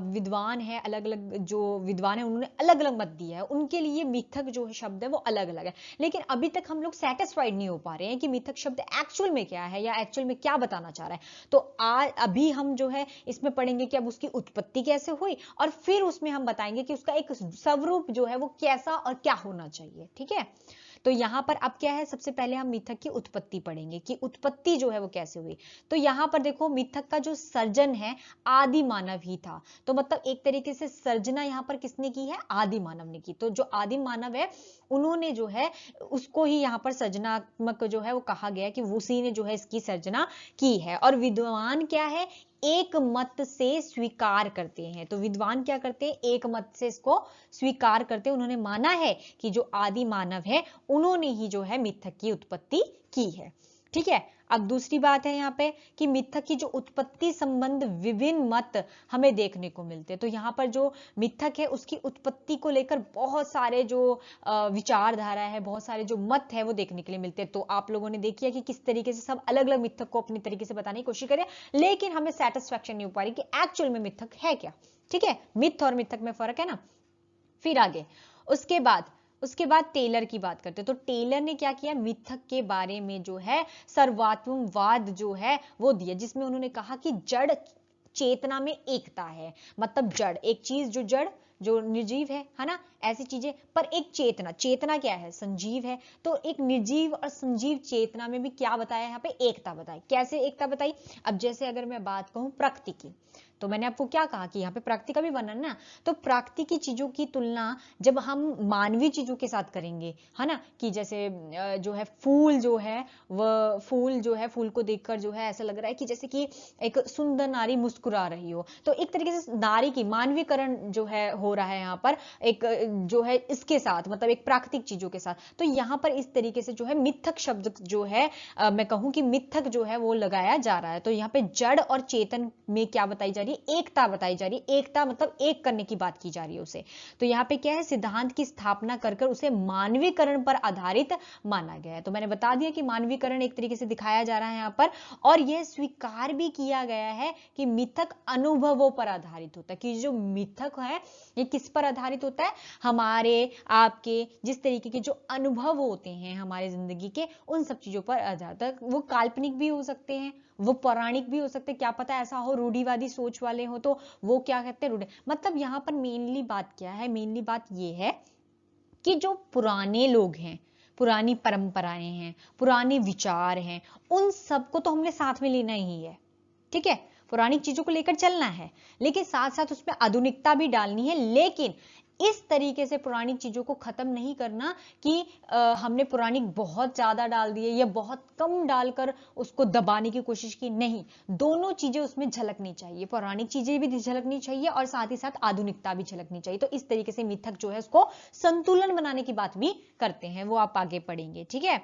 विद्वान है, अलग अलग जो विद्वान है उन्होंने अलग अलग मत दिया है, उनके लिए मिथक जो है शब्द है वो अलग अलग है। लेकिन अभी तक हम लोग सेटिस्फाइड नहीं हो पा रहे हैं कि मिथक शब्द एक्चुअल में क्या है या एक्चुअल में क्या बताना चाह रहा है। तो आज अभी हम जो है इसमें पढ़ेंगे कि अब उसकी उत्पत्ति कैसे हुई, और फिर उसमें हम बताएंगे कि उसका एक स्वरूप जो है वो कैसा और क्या होना चाहिए। ठीक है, तो यहां पर अब क्या है, सबसे पहले हम मिथक की उत्पत्ति पढ़ेंगे कि उत्पत्ति जो है वो कैसे हुई। तो यहां पर देखो मिथक का जो सर्जन है आदि मानव ही था। तो मतलब एक तरीके से सर्जना यहां पर किसने की है, आदि मानव ने की। तो जो आदि मानव है उन्होंने जो है उसको ही यहां पर सर्जनात्मक जो है वो कहा गया कि उसी ने जो है इसकी सर्जना की है। और विद्वान क्या है, एक मत से स्वीकार करते हैं। तो विद्वान क्या करते हैं, एक मत से इसको स्वीकार करते हैं। उन्होंने माना है कि जो आदि मानव है उन्होंने ही जो है मिथक की उत्पत्ति की है। ठीक है, अब दूसरी बात है यहाँ पे कि मिथक की जो उत्पत्ति संबंध विभिन्न मत हमें देखने को मिलते हैं। तो यहाँ पर जो मिथक है उसकी उत्पत्ति को लेकर बहुत सारे जो विचारधारा है, बहुत सारे जो मत है वो देखने के लिए मिलते हैं। तो आप लोगों ने देखिए कि किस तरीके से सब अलग अलग मिथक को अपनी तरीके से बताने की कोशिश करें, लेकिन हमें सेटिस्फैक्शन नहीं हो पा रही कि एक्चुअल में मिथक है क्या। ठीक है, मिथ और मिथक में फर्क है ना। फिर आगे उसके बाद टेलर की बात करते हैं। तो टेलर ने क्या किया, मिथक के बारे में जो है सर्वत्ववाद जो है वो दिया, जिसमें उन्होंने कहा कि जड़ चेतना में एकता है। मतलब जड़ एक चीज जो निर्जीव है ना, ऐसी चीजें, पर एक चेतना क्या है, संजीव है। तो एक निर्जीव और संजीव चेतना में भी क्या बताया यहाँ पे, एकता बताई। कैसे एकता बताई, अब जैसे अगर मैं बात कहूं प्रकृति की, तो मैंने आपको क्या कहा कि यहाँ पे प्रकृति का भी वर्णन ना, तो प्रकृति की चीजों की तुलना जब हम मानवीय चीजों के साथ करेंगे, है ना, कि जैसे जो है फूल को देखकर जो है ऐसा लग रहा है कि जैसे कि एक सुंदर नारी मुस्कुरा रही हो। तो एक तरीके से नारी की मानवीकरण जो है हो रहा है यहाँ पर, एक जो है इसके साथ, मतलब एक प्राकृतिक चीजों के साथ। तो यहाँ पर इस तरीके से जो है मिथक शब्द जो है मैं कहूं कि मिथक जो है वो लगाया जा रहा है। तो यहाँ पे जड़ और चेतन में क्या बताई जा रही है, एकता बताई जा रही है। एकता मतलब एक करने की बात की जा रही है उसे। तो यहाँ पे क्या है, सिद्धांत की स्थापना कर उसे मानवीकरण पर आधारित माना गया है। तो मैंने बता दिया कि मानवीकरण एक तरीके से दिखाया जा रहा है यहाँ पर, और यह स्वीकार भी किया गया है कि मिथक अनुभवों पर आधारित होता है। कि जो मिथक है ये किस पर आधारित होता है, हमारे आपके जिस तरीके के जो अनुभव होते हैं हमारे जिंदगी के, उन सब चीजों पर आधारित। वो काल्पनिक भी हो सकते हैं, वो पौराणिक भी हो सकते हैं, क्या पता ऐसा हो रूढ़िवादी सोच वाले हो तो वो क्या कहते हैं रूढ़ि। मतलब यहाँ पर मेनली बात क्या है, मेनली बात ये है कि जो पुराने लोग हैं, पुरानी परंपराएं हैं, पुराने विचार हैं, उन सबको तो हमने साथ में लेना ही है। ठीक है, पुरानी चीजों को लेकर चलना है, लेकिन साथ साथ उसमें आधुनिकता भी डालनी है। लेकिन इस तरीके से पुरानी चीजों को खत्म नहीं करना कि हमने पुरानी बहुत ज्यादा डाल दिए या बहुत कम डालकर उसको दबाने की कोशिश की। नहीं, दोनों चीजें उसमें झलकनी चाहिए, पुरानी चीजें भी झलकनी चाहिए और साथ ही साथ आधुनिकता भी झलकनी चाहिए। तो इस तरीके से मिथक जो है उसको संतुलन बनाने की बात भी करते हैं, वो आप आगे पढ़ेंगे। ठीक है,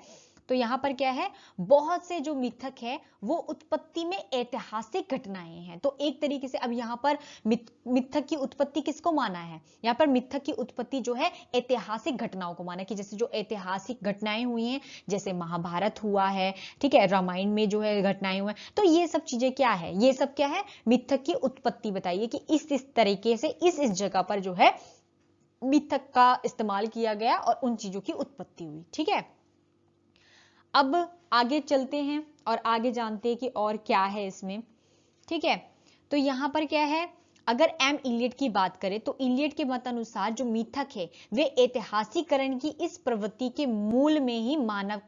तो यहां पर क्या है, बहुत से जो मिथक है वो उत्पत्ति में ऐतिहासिक घटनाएं हैं। तो एक तरीके से अब यहां पर मिथक की उत्पत्ति किसको माना है, यहां पर मिथक की उत्पत्ति जो है ऐतिहासिक घटनाओं को माना, कि जैसे जो ऐतिहासिक घटनाएं हुई हैं, जैसे महाभारत हुआ है, ठीक है, रामायण में जो है घटनाएं हुए हैं। तो ये सब चीजें क्या है, ये सब क्या है, मिथक की उत्पत्ति बताइए कि इस तरीके से इस जगह पर जो है मिथक का इस्तेमाल किया गया और उन चीजों की उत्पत्ति हुई। ठीक है, अब आगे चलते हैं और आगे जानते हैं कि और क्या है इसमें। ठीक है, तो यहां पर क्या है, अगर एम इलियट की बात करें तो इलियट के मत अनुसार जो मिथक है वे ऐतिहासिकरण की इस प्रवृत्ति के मूल में ही मानव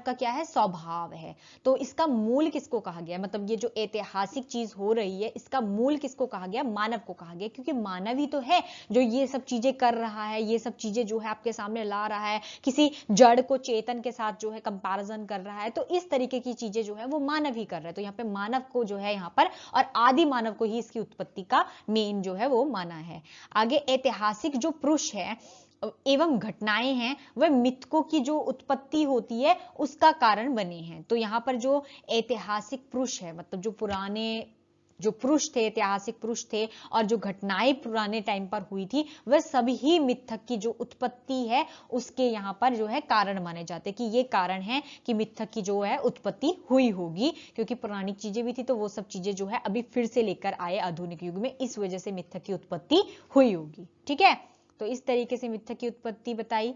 का क्या है, स्वभाव है। तो इसका मूल किसको कहा गया, मतलब ये जो ऐतिहासिक चीज हो रही है इसका मूल किसको कहा गया, मानव को कहा गया, क्योंकि मानव ही तो है जो ये सब चीजें कर रहा है, ये सब चीजें जो है आपके सामने ला रहा है, किसी जड़ को चेतन के साथ जो है कंपैरिजन कर रहा है। तो इस तरीके की चीजें जो है वो मानव ही कर रहा है। तो यहाँ पे मानव को जो है यहाँ पर, और आदि मानव को ही इसकी उत्पत्ति का मेन जो है वो माना है। आगे ऐतिहासिक जो पुरुष है एवं घटनाएं हैं वह मिथकों की जो उत्पत्ति होती है उसका कारण बने हैं। तो यहाँ पर जो ऐतिहासिक पुरुष है, मतलब जो पुराने जो पुरुष थे, ऐतिहासिक पुरुष थे, और जो घटनाएं पुराने टाइम पर हुई थी वह सभी ही मिथक की जो उत्पत्ति है उसके यहाँ पर जो है कारण माने जाते हैं, कि ये कारण है कि मिथक की जो है उत्पत्ति हुई होगी, क्योंकि पुरानी चीजें भी थी तो वो सब चीजें जो है अभी फिर से लेकर आए आधुनिक युग में, इस वजह से मिथक की उत्पत्ति हुई होगी। ठीक है, तो इस तरीके से मिथक की उत्पत्ति बताई।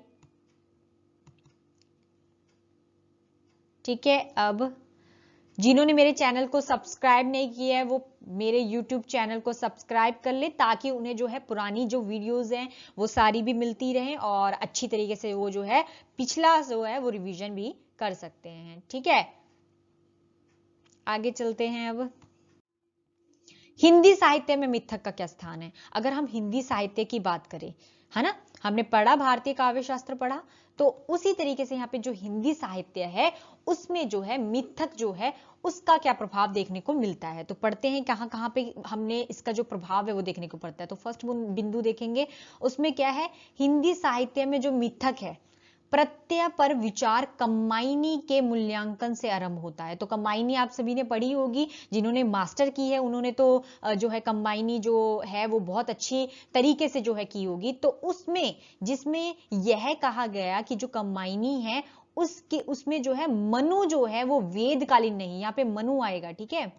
ठीक है, अब जिन्होंने मेरे चैनल को सब्सक्राइब नहीं किया है वो मेरे YouTube चैनल को सब्सक्राइब कर ले, ताकि उन्हें जो है पुरानी जो वीडियोस हैं वो सारी भी मिलती रहें और अच्छी तरीके से वो जो है पिछला जो है वो रिवीजन भी कर सकते हैं। ठीक है, आगे चलते हैं। अब हिंदी साहित्य में मिथक का क्या स्थान है, अगर हम हिंदी साहित्य की बात करें, है ना, हमने पढ़ा, भारतीय काव्य शास्त्र पढ़ा, तो उसी तरीके से यहाँ पे जो हिंदी साहित्य है उसमें जो है मिथक जो है उसका क्या प्रभाव देखने को मिलता है। तो पढ़ते हैं कहाँ कहाँ पे हमने इसका जो प्रभाव है वो देखने को पड़ता है। तो फर्स्ट बिंदु देखेंगे, उसमें क्या है, हिंदी साहित्य में जो मिथक है प्रत्यय पर विचार कम्बाइनी के मूल्यांकन से आरंभ होता है। तो कम्बाइनी आप सभी ने पढ़ी होगी, जिन्होंने मास्टर की है उन्होंने तो जो है कम्बाइनी जो है वो बहुत अच्छी तरीके से जो है की होगी। तो उसमें जिसमें यह कहा गया कि जो कम्बाइनी है उसमें जो है मनु जो है वो वेदकालीन नहीं, यहाँ पे मनु आएगा, ठीक है,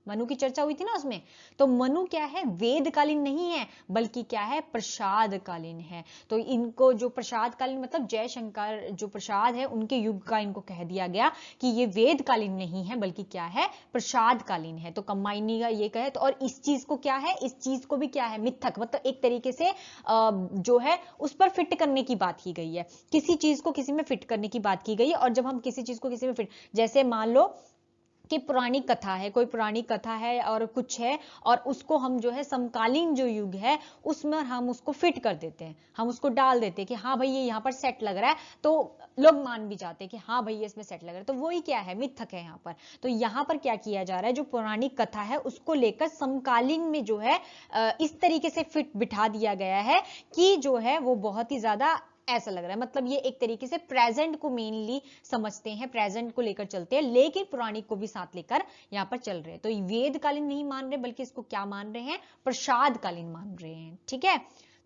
मनु की चर्चा हुई थी ना उसमें, तो मनु क्या है, वेदकालीन नहीं है बल्कि क्या है, प्रसादकालीन है। तो इनको जो प्रसादकालीन मतलब जयशंकर जो प्रसाद है उनके युग का इनको कह दिया गया कि ये वेदकालीन नहीं है बल्कि क्या है, प्रसादकालीन है। तो कम्बाइनी का ये कहे तो, और इस चीज को क्या है, इस चीज को भी क्या है, मिथक, मतलब एक तरीके से जो है उस पर फिट करने की बात की गई है, किसी चीज को किसी में फिट करने की बात की गई है। और जब हम किसी चीज को किसी में फिट, जैसे मान लो कि पुरानी कथा है, कोई पुरानी कथा है और कुछ है, और उसको हम जो है समकालीन जो युग है उसमें हम उसको फिट कर देते हैं, हम उसको डाल देते हैं कि हाँ भाई ये यहाँ पर सेट लग रहा है, तो लोग मान भी जाते हैं कि हाँ भाई ये इसमें सेट लग रहा है। तो वही क्या है, मिथक है यहाँ पर। तो यहाँ पर क्या किया जा रहा है, जो पुरानी कथा है उसको लेकर समकालीन में जो है इस तरीके से फिट बिठा दिया गया है कि जो है वो बहुत ही ज्यादा ऐसा लग रहा है, मतलब ये एक तरीके से प्रेजेंट को मेनली समझते हैं, प्रेजेंट को लेकर चलते हैं, लेकिन पुरानी को भी साथ लेकर यहाँ पर चल रहे हैं। तो वेदकालीन नहीं मान रहे बल्कि इसको क्या मान रहे हैं, प्रसादकालीन मान रहे हैं, ठीक है।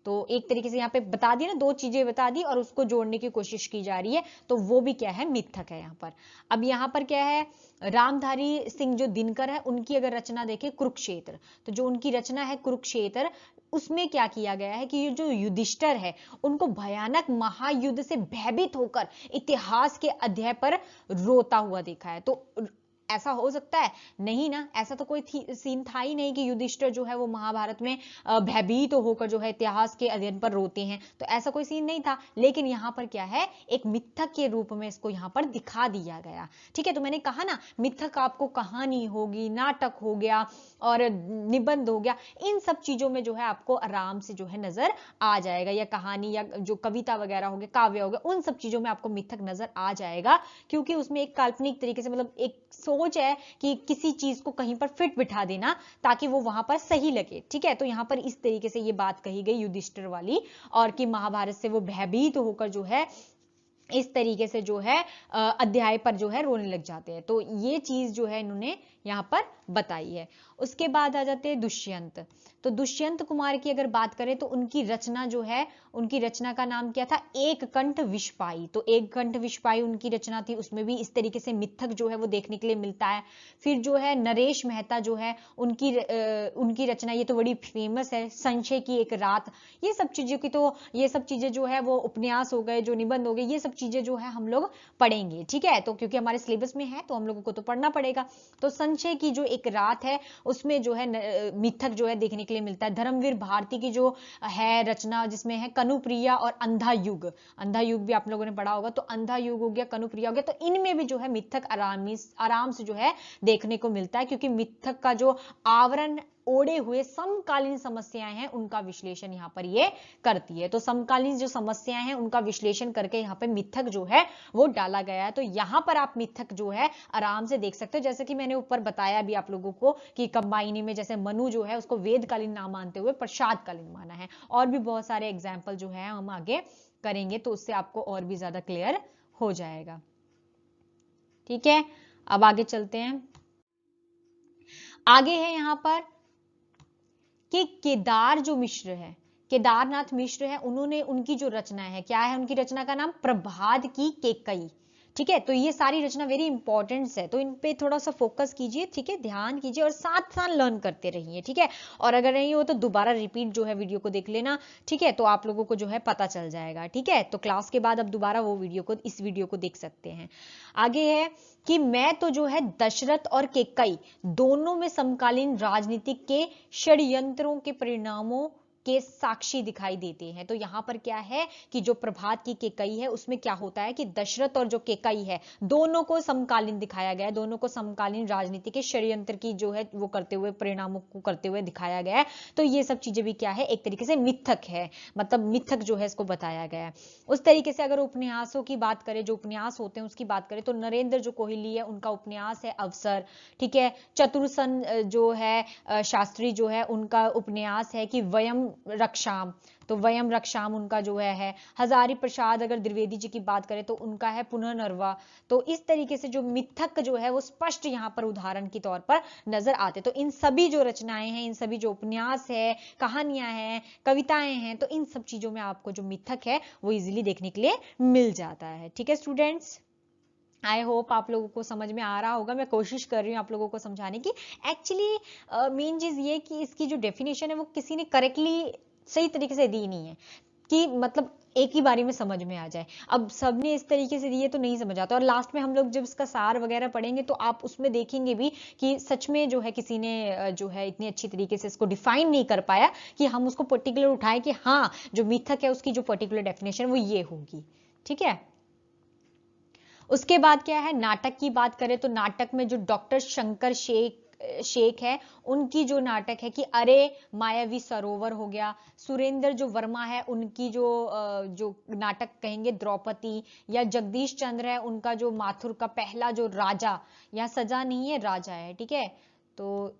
तो एक तरीके से यहाँ पे बता दिया ना, दो चीजें बता दी और उसको जोड़ने की कोशिश की जा रही है, तो वो भी क्या है, मिथक है यहाँ पर। अब यहाँ पर क्या है, रामधारी सिंह जो दिनकर है उनकी अगर रचना देखें कुरुक्षेत्र, तो जो उनकी रचना है कुरुक्षेत्र, उसमें क्या किया गया है कि ये जो युधिष्ठिर है उनको भयानक महायुद्ध से भयभीत होकर इतिहास के अध्याय पर रोता हुआ देखा है। तो ऐसा हो सकता है, नहीं ना, ऐसा तो कोई सीन था ही नहीं कि युधिष्ठिर जो है वो महाभारत में भयभीत होकर जो है इतिहास के अध्ययन पर रोते हैं, तो ऐसा कोई सीन नहीं था। लेकिन यहाँ पर क्या है, एक मिथक के रूप में इसको यहाँ पर दिखा दिया गया, ठीक है। तो मैंने कहा ना, मिथक आपको कहानी होगी, नाटक हो गया और निबंध हो गया, इन सब चीजों में जो है आपको आराम से जो है नजर आ जाएगा, या कहानी या जो कविता वगैरह हो गया, काव्य हो गया, उन सब चीजों में आपको मिथक नजर आ जाएगा, क्योंकि उसमें एक काल्पनिक तरीके से, मतलब एक सोच है कि किसी चीज को कहीं पर फिट बिठा देना ताकि वो वहां पर सही लगे, ठीक है। तो यहां पर इस तरीके से ये बात कही गई युधिष्ठिर वाली, और कि महाभारत से वो भयभीत होकर जो है इस तरीके से जो है अध्याय पर जो है रोने लग जाते हैं। तो ये चीज जो है इन्होंने यहां पर बताई है। उसके बाद आ जाते हैं दुष्यंत। तो दुष्यंत कुमार की अगर बात करें तो उनकी रचना जो है, उनकी रचना का नाम क्या था, एक कंठ विषपाई। तो एक कंठ विषपाई उनकी रचना थी, उसमें भी इस तरीके से मिथक जो है वो देखने के लिए मिलता है। फिर जो है नरेश मेहता जो है उनकी रचना, ये तो बड़ी फेमस है, संशय की एक रात। ये सब चीजों की, तो ये सब चीजें जो है वो उपन्यास हो गए, जो निबंध हो गए, ये सब चीजें जो है हम लोग पढ़ेंगे, ठीक है। तो क्योंकि हमारे सिलेबस में है तो हम लोगों को तो पढ़ना पड़ेगा। तो संशय की जो एक रात है उसमें जो है मिथक जो है देखने के लिए मिलता है। धर्मवीर भारती की जो है रचना, जिसमें है कनुप्रिया और अंधा युग, अंधा युग भी आप लोगों ने पढ़ा होगा, तो अंधा युग हो गया, कनुप्रिया हो गया, तो इनमें भी जो है मिथक आराम से जो है देखने को मिलता है, क्योंकि मिथक का जो आवरण ओढ़े हुए समकालीन समस्याएं हैं उनका विश्लेषण यहाँ पर ये करती है। तो समकालीन जो समस्याएं हैं उनका विश्लेषण करके यहाँ पे मिथक जो है वो डाला गया है। तो यहाँ पर आप मिथक जो है आराम से देख सकते हो, जैसे कि मैंने ऊपर बताया भी आप लोगों को कि कंबाइनी में जैसे मनु जो है उसको वेदकालीन ना मानते हुए प्रसादकालीन माना है, और भी बहुत सारे एग्जाम्पल जो है हम आगे करेंगे, तो उससे आपको और भी ज्यादा क्लियर हो जाएगा, ठीक है। अब आगे चलते हैं। आगे है यहाँ पर कि केदार जो मिश्र है, केदारनाथ मिश्र है, उन्होंने उनकी जो रचना है, क्या है उनकी रचना का नाम, प्रभात की केकई, ठीक है। तो ये सारी रचना वेरी इंपॉर्टेंट है, तो इन पे थोड़ा सा फोकस कीजिए, ठीक है, ध्यान कीजिए और साथ साथ लर्न करते रहिए, ठीक है। और अगर नहीं हो तो दोबारा रिपीट जो है वीडियो को देख लेना, ठीक है, तो आप लोगों को जो है पता चल जाएगा, ठीक है। तो क्लास के बाद अब दोबारा वो वीडियो को, इस वीडियो को देख सकते हैं। आगे है कि मैं तो जो है दशरथ और केकई दोनों में समकालीन राजनीतिक के षड्यंत्रों के परिणामों के साक्षी दिखाई देते हैं। तो यहाँ पर क्या है कि जो प्रभात की केकई है उसमें क्या होता है कि दशरथ और जो केकई है दोनों को समकालीन दिखाया गया है, दोनों को समकालीन राजनीति के षड्यंत्र की जो है वो करते हुए, परिणामों को करते हुए दिखाया गया है। तो ये सब चीजें भी क्या है, एक तरीके से मिथक है, मतलब मिथक जो है इसको बताया गया है। उस तरीके से अगर उपन्यासों की बात करें, जो उपन्यास होते हैं उसकी बात करें, तो नरेंद्र जो कोहली है उनका उपन्यास है अवसर, ठीक है। चतुरसन जो है शास्त्री जो है उनका उपन्यास है कि वयम रक्षाम, तो वयम रक्षाम उनका जो है। हजारी प्रसाद अगर द्विवेदी जी की बात करें तो उनका है पुनर्नर्वा। तो इस तरीके से जो मिथक जो है वो स्पष्ट यहाँ पर उदाहरण के तौर पर नजर आते। तो इन सभी जो रचनाएं हैं, इन सभी जो उपन्यास है, कहानियां हैं, कविताएं हैं, तो इन सब चीजों में आपको जो मिथक है वो इजीली देखने के लिए मिल जाता है। ठीक है स्टूडेंट्स, आई होप आप लोगों को समझ में आ रहा होगा। मैं कोशिश कर रही हूँ आप लोगों को समझाने की। एक्चुअली मेन चीज ये कि इसकी जो डेफिनेशन है वो किसी ने करेक्टली सही तरीके से दी नहीं है कि मतलब एक ही बारी में समझ में आ जाए। अब सबने इस तरीके से दिए तो नहीं समझ आता, और लास्ट में हम लोग जब इसका सार वगैरह पढ़ेंगे तो आप उसमें देखेंगे भी कि सच में जो है किसी ने जो है इतनी अच्छी तरीके से इसको डिफाइन नहीं कर पाया कि हम उसको पर्टिकुलर उठाएं कि हाँ जो मिथक है उसकी जो पर्टिकुलर डेफिनेशन वो ये होगी। ठीक है, उसके बाद क्या है, नाटक की बात करें तो नाटक में जो डॉक्टर शंकर शेख है उनकी जो नाटक है कि अरे मायावी सरोवर हो गया। सुरेंद्र जो वर्मा है उनकी जो नाटक कहेंगे द्रौपदी, या जगदीश चंद्र है उनका जो माथुर का पहला जो राजा, या सजा नहीं है राजा है, ठीक है। तो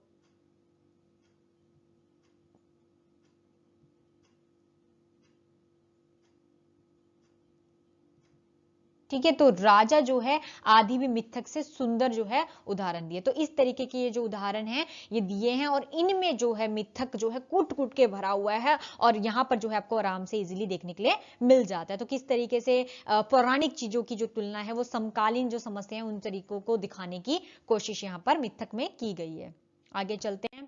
ठीक है, तो राजा जो है आदि भी मिथक से सुंदर जो है उदाहरण दिए। तो इस तरीके के ये जो उदाहरण है ये दिए हैं, और इनमें जो है मिथक जो है कूट कूट के भरा हुआ है, और यहाँ पर जो है आपको आराम से इजीली देखने के लिए मिल जाता है। तो किस तरीके से पौराणिक चीजों की जो तुलना है वो समकालीन जो समझते हैं उन तरीकों को दिखाने की कोशिश यहाँ पर मिथक में की गई है। आगे चलते हैं,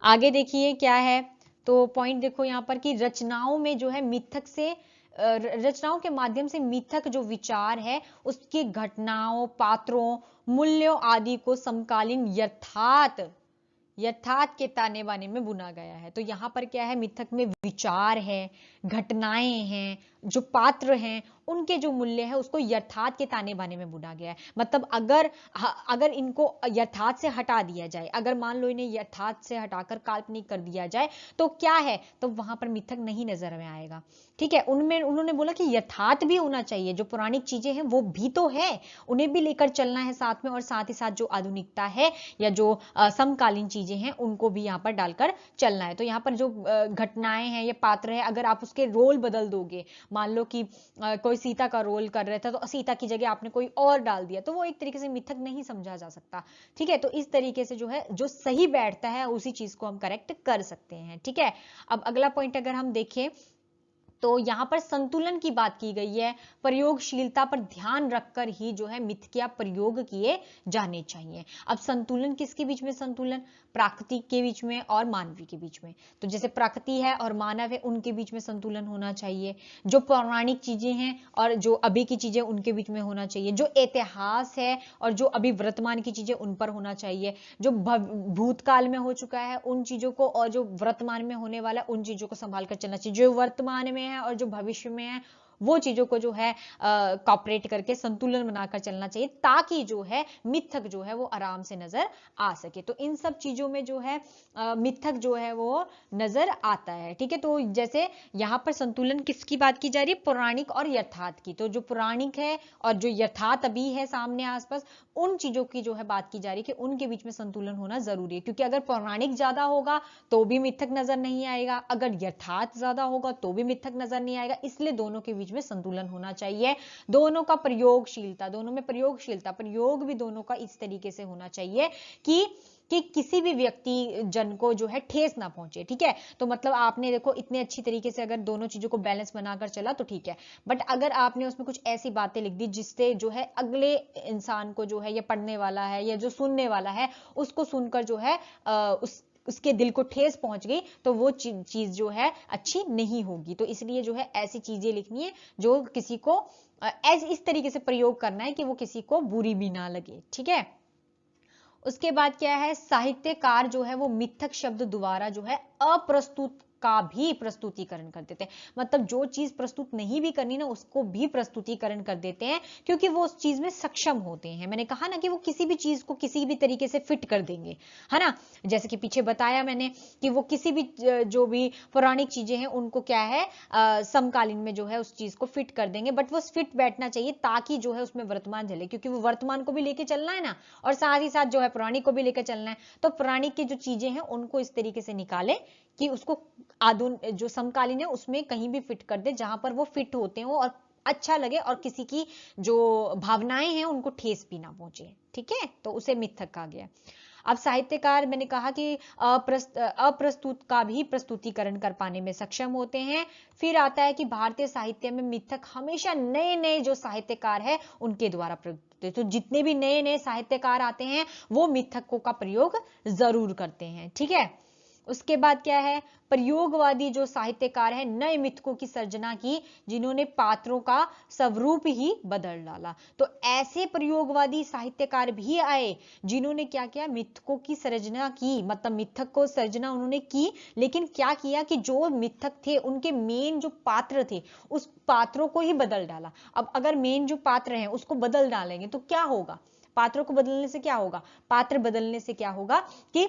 आगे देखिए क्या है। तो पॉइंट देखो यहाँ पर कि रचनाओं में जो है मिथक से रचनाओं के माध्यम से मिथक जो विचार है उसकी घटनाओं, पात्रों, मूल्यों आदि को समकालीन यथार्थ के ताने बाने में बुना गया है। तो यहाँ पर क्या है, मिथक में विचार है, घटनाएं हैं, जो पात्र हैं, उनके जो मूल्य है उसको यथार्थ के ताने बाने में बुना गया है। मतलब अगर इनको यथार्थ से हटा दिया जाए, अगर मान लो इन्हें यथार्थ से हटाकर काल्पनिक कर दिया जाए तो क्या है, तो वहां पर मिथक नहीं नजर में आएगा। ठीक है, उनमें उन्होंने बोला कि यथार्थ भी होना चाहिए, जो पौराणिक चीजें हैं वो भी तो है, उन्हें भी लेकर चलना है साथ में, और साथ ही साथ जो आधुनिकता है या जो समकालीन चीजें हैं उनको भी यहाँ पर डालकर चलना है। तो यहाँ पर जो घटनाएं हैं या पात्र है, अगर आप उसके रोल बदल दोगे, मान लो कि कोई सीता का रोल कर रहा था तो सीता की जगह आपने कोई और डाल दिया, तो वो एक तरीके से मिथक नहीं समझा जा सकता। ठीक है, तो इस तरीके से जो है जो सही बैठता है उसी चीज को हम करेक्ट कर सकते हैं। ठीक है, अब अगला पॉइंट अगर हम देखें तो यहां पर संतुलन की बात की गई है। प्रयोगशीलता पर ध्यान रखकर ही जो है मिथ्या प्रयोग किए जाने चाहिए। अब संतुलन किसके बीच में, संतुलन प्राकृतिक के बीच में और मानवीय के बीच में। तो जैसे प्रकृति है और मानव है उनके बीच में संतुलन होना चाहिए, जो पौराणिक चीजें हैं और जो अभी की चीजें उनके बीच में होना चाहिए, जो इतिहास है और जो अभी वर्तमान की चीजें उन पर होना चाहिए, जो भूतकाल में हो चुका है उन चीजों को और जो वर्तमान में होने वाला उन चीजों को संभाल कर चलना चाहिए, जो वर्तमान में है और जो भविष्य में है वो चीजों को जो है कॉपरेट करके संतुलन बनाकर चलना चाहिए, ताकि जो है मिथक जो है वो आराम से नजर आ सके। तो इन सब चीजों में जो है मिथक जो है वो नजर आता है। ठीक है, तो जैसे यहाँ पर संतुलन किसकी बात की जा रही है, पौराणिक और यथार्थ की। तो जो पौराणिक है और जो यथार्थ अभी है सामने आसपास, उन चीजों की जो है बात की जा रही है कि उनके बीच में संतुलन होना जरूरी है, क्योंकि अगर पौराणिक ज्यादा होगा तो भी मिथक नजर नहीं आएगा, अगर यथार्थ ज्यादा होगा तो भी मिथक नजर नहीं आएगा। इसलिए दोनों के बीच में संतुलन होना चाहिए। दोनों का प्रयोगशीलता, दोनों में प्रयोगशीलता, प्रयोग भी दोनों का इस तरीके से होना चाहिए कि किसी भी व्यक्ति जन को जो है ठेस ना पहुंचे। ठीक है, तो मतलब आपने देखो इतने अच्छी तरीके से अगर दोनों चीजों को बैलेंस बनाकर चला तो ठीक है, बट अगर आपने उसमें कुछ ऐसी बातें लिख दी जिससे जो है अगले इंसान को जो है या पढ़ने वाला है या जो सुनने वाला है उसको सुनकर जो है उसके दिल को ठेस पहुंच गई, तो वो चीज जो है अच्छी नहीं होगी। तो इसलिए जो है ऐसी चीजें लिखनी है जो किसी को इस तरीके से प्रयोग करना है कि वो किसी को बुरी भी ना लगे। ठीक है, उसके बाद क्या है, साहित्यकार जो है वो मिथक शब्द द्वारा जो है अप्रस्तुत का भी प्रस्तुतिकरण कर देते हैं। मतलब जो चीज प्रस्तुत नहीं भी करनी ना उसको भी प्रस्तुतिकरण कर देते हैं, क्योंकि वो उस चीज में सक्षम होते हैं। मैंने कहा ना कि वो किसी भी चीज को किसी भी तरीके से फिट कर देंगे, है ना। जैसे कि पीछे बताया मैंने कि वो किसी भी जो भी पौराणिक चीजें हैं उनको क्या है समकालीन में जो है उस चीज को फिट कर देंगे, बट वो फिट बैठना चाहिए ताकि जो है उसमें वर्तमान झले, क्योंकि वो वर्तमान को भी लेके चलना है ना, और साथ ही साथ जो है पौराणिक को भी लेकर चलना है। तो पौराणिक की जो चीजें हैं उनको इस तरीके से निकाले कि उसको आधुनिक जो समकालीन है उसमें कहीं भी फिट कर दे, जहां पर वो फिट होते हो और अच्छा लगे और किसी की जो भावनाएं हैं उनको ठेस भी ना पहुंचे। ठीक है, तो उसे मिथक कहा गया। अब साहित्यकार मैंने कहा कि अप्रस्तुत का भी प्रस्तुतिकरण कर पाने में सक्षम होते हैं। फिर आता है कि भारतीय साहित्य में मिथक हमेशा नए नए जो साहित्यकार है उनके द्वारा प्रस्तुत है। तो जितने भी नए नए साहित्यकार आते हैं वो मिथकों का प्रयोग जरूर करते हैं। ठीक है, उसके बाद क्या है, प्रयोगवादी जो साहित्यकार है नए मिथकों की सर्जना की, जिन्होंने पात्रों का स्वरूप ही बदल डाला। तो ऐसे प्रयोगवादी साहित्यकार भी आए जिन्होंने क्या किया, मिथकों की सर्जना की, मतलब मिथक को सर्जना उन्होंने की, लेकिन क्या किया कि जो मिथक थे उनके मेन जो पात्र थे उस पात्रों को ही बदल डाला। अब अगर मेन जो पात्र हैं उसको बदल डालेंगे तो क्या होगा, पात्रों को बदलने से क्या होगा, पात्र बदलने से क्या होगा कि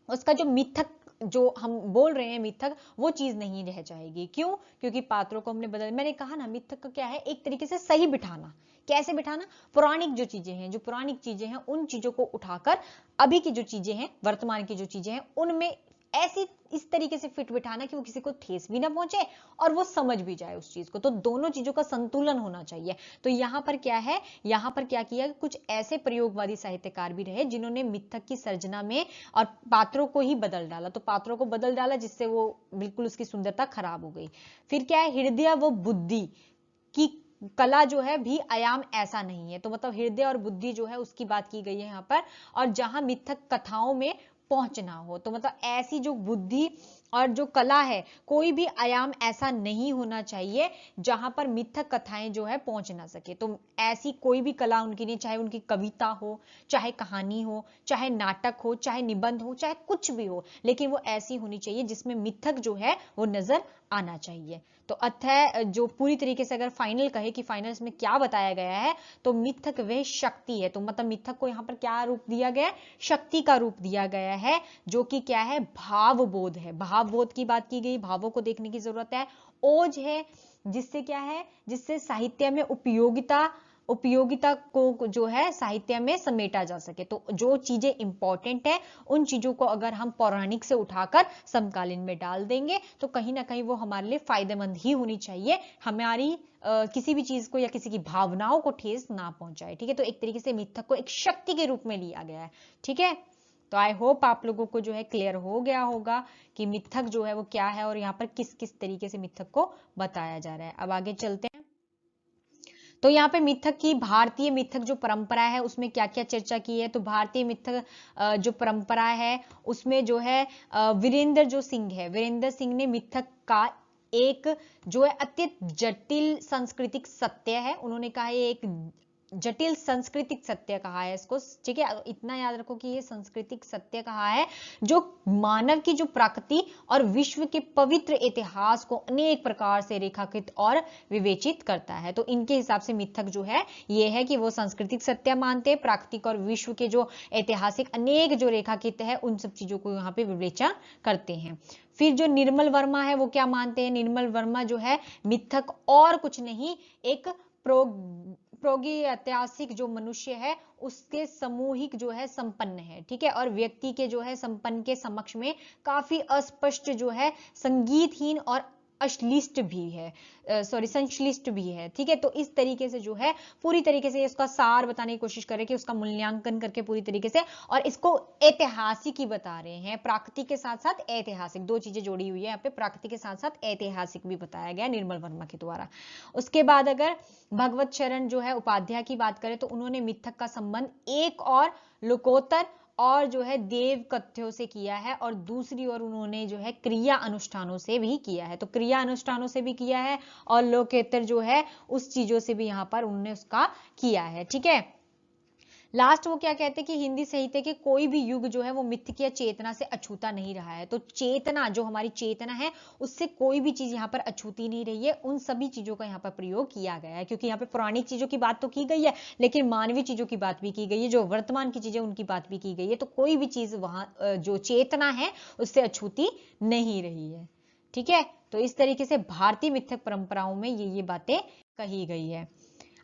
उसका जो मिथक जो हम बोल रहे हैं मिथक, वो चीज नहीं रह जाएगी। क्यों? क्योंकि पात्रों को हमने बदल, मैंने कहा ना मिथक का क्या है, एक तरीके से सही बिठाना। कैसे बिठाना, पौराणिक जो चीजें हैं, जो पौराणिक चीजें हैं उन चीजों को उठाकर अभी की जो चीजें हैं, वर्तमान की जो चीजें हैं उनमें ऐसी इस तरीके से फिट बिठाना कि वो किसी को ठेस भी ना पहुंचे और वो समझ भी जाए उस चीज को। तो दोनों चीजों का संतुलन होना चाहिए। तो यहां पर क्या है, यहां पर क्या किया, कुछ ऐसे प्रयोगवादी साहित्यकार भी रहे जिन्होंने मिथक की सर्जना में और पात्रों को ही बदल डाला। तो पात्रों को बदल डाला जिससे वो बिल्कुल उसकी सुंदरता खराब हो गई। फिर क्या है, हृदय व बुद्धि की कला जो है भी आयाम ऐसा नहीं है। तो मतलब हृदय और बुद्धि जो है उसकी बात की गई है यहाँ पर, और जहां मिथक कथाओं में पहुंचना हो, तो मतलब ऐसी जो बुद्धि और जो कला है, कोई भी आयाम ऐसा नहीं होना चाहिए जहां पर मिथक कथाएं जो है पहुंच ना सके। तो ऐसी कोई भी कला उनकी नहीं, चाहे उनकी कविता हो, चाहे कहानी हो, चाहे नाटक हो, चाहे निबंध हो, चाहे कुछ भी हो, लेकिन वो ऐसी होनी चाहिए जिसमें मिथक जो है वो नजर आना चाहिए। तो अतः जो पूरी तरीके से अगर फाइनल कहे कि फाइनल में क्या बताया गया है, तो मिथक वह शक्ति है। तो मतलब मिथक को यहाँ पर क्या रूप दिया गया है, शक्ति का रूप दिया गया है, जो कि क्या है, भावबोध है। भावबोध की बात की गई, भावों को देखने की जरूरत है। ओज है, जिससे क्या है, जिससे साहित्य में उपयोगिता को जो है साहित्य में समेटा जा सके। तो जो चीजें इंपॉर्टेंट है उन चीजों को अगर हम पौराणिक से उठाकर समकालीन में डाल देंगे तो कहीं ना कहीं वो हमारे लिए फायदेमंद ही होनी चाहिए, हमारी किसी भी चीज को या किसी की भावनाओं को ठेस ना पहुंचाए। ठीक है, तो एक तरीके से मिथक को एक शक्ति के रूप में लिया गया है। ठीक है, तो आई होप आप लोगों को जो है क्लियर हो गया होगा कि मिथक जो है वो क्या है और यहाँ पर किस किस तरीके से मिथक को बताया जा रहा है। अब आगे चलते हैं। तो यहाँ पे मिथक की, भारतीय मिथक जो परंपरा है उसमें क्या क्या चर्चा की है। तो भारतीय मिथक जो परंपरा है उसमें जो है वीरेंद्र जो सिंह है, वीरेंद्र सिंह ने मिथक का एक जो है अत्यंत जटिल सांस्कृतिक सत्य है, उन्होंने कहा ये एक जटिल सांस्कृतिक सत्य कहा है इसको। ठीक है, इतना याद रखो कि ये सांस्कृतिक सत्य कहा है जो मानव की जो प्रकृति और विश्व के पवित्र इतिहास को अनेक प्रकार से रेखांकित और विवेचित करता है। तो इनके हिसाब से मिथक जो है ये है कि वो सांस्कृतिक सत्य मानते हैं, प्राकृतिक और विश्व के जो ऐतिहासिक अनेक जो रेखांकित है उन सब चीजों को यहाँ पे विवेचन करते हैं। फिर जो निर्मल वर्मा है वो क्या मानते हैं, निर्मल वर्मा जो है मिथक और कुछ नहीं, एक प्रागैतिहासिक जो मनुष्य है उसके सामूहिक जो है संपन्न है। ठीक है, और व्यक्ति के जो है संपन्न के समक्ष में काफी अस्पष्ट जो है संगीतहीन और अश्लिष्ट भी है, संश्लिष्ट भी है। ठीक है, तो इस तरीके से जो है पूरी तरीके से इसका सार बताने की कोशिश करें कि उसका मूल्यांकन करके पूरी तरीके से, और इसको ऐतिहासिक ही बता रहे हैं, प्राकृतिक के साथ साथ ऐतिहासिक, दो चीजें जोड़ी हुई है यहाँ पे, प्राकृतिक के साथ साथ ऐतिहासिक भी बताया गया निर्मल वर्मा के द्वारा। उसके बाद अगर भगवत शरण जो है उपाध्याय की बात करें तो उन्होंने मिथक का संबंध एक और लोकोत्तर और जो है देव कथ्यों से किया है, और दूसरी ओर उन्होंने जो है क्रिया अनुष्ठानों से भी किया है। तो क्रिया अनुष्ठानों से भी किया है और लोकोत्तर जो है उस चीजों से भी यहाँ पर उन्होंने उसका किया है। ठीक है, लास्ट वो क्या कहते हैं कि हिंदी साहित्य के कोई भी युग जो है वो मिथक या चेतना से अछूता नहीं रहा है। तो चेतना, जो हमारी चेतना है, उससे कोई भी चीज यहाँ पर अछूती नहीं रही है। उन सभी चीजों का यहाँ पर प्रयोग किया गया है, क्योंकि यहाँ पे पौराणिक चीजों की बात तो की गई है, लेकिन मानवीय चीजों की बात भी की गई है, जो वर्तमान की चीजें उनकी बात भी की गई है। तो कोई भी चीज वहां जो चेतना है उससे अछूती नहीं रही है। ठीक है, तो इस तरीके से भारतीय मिथक परंपराओं में ये बातें कही गई है।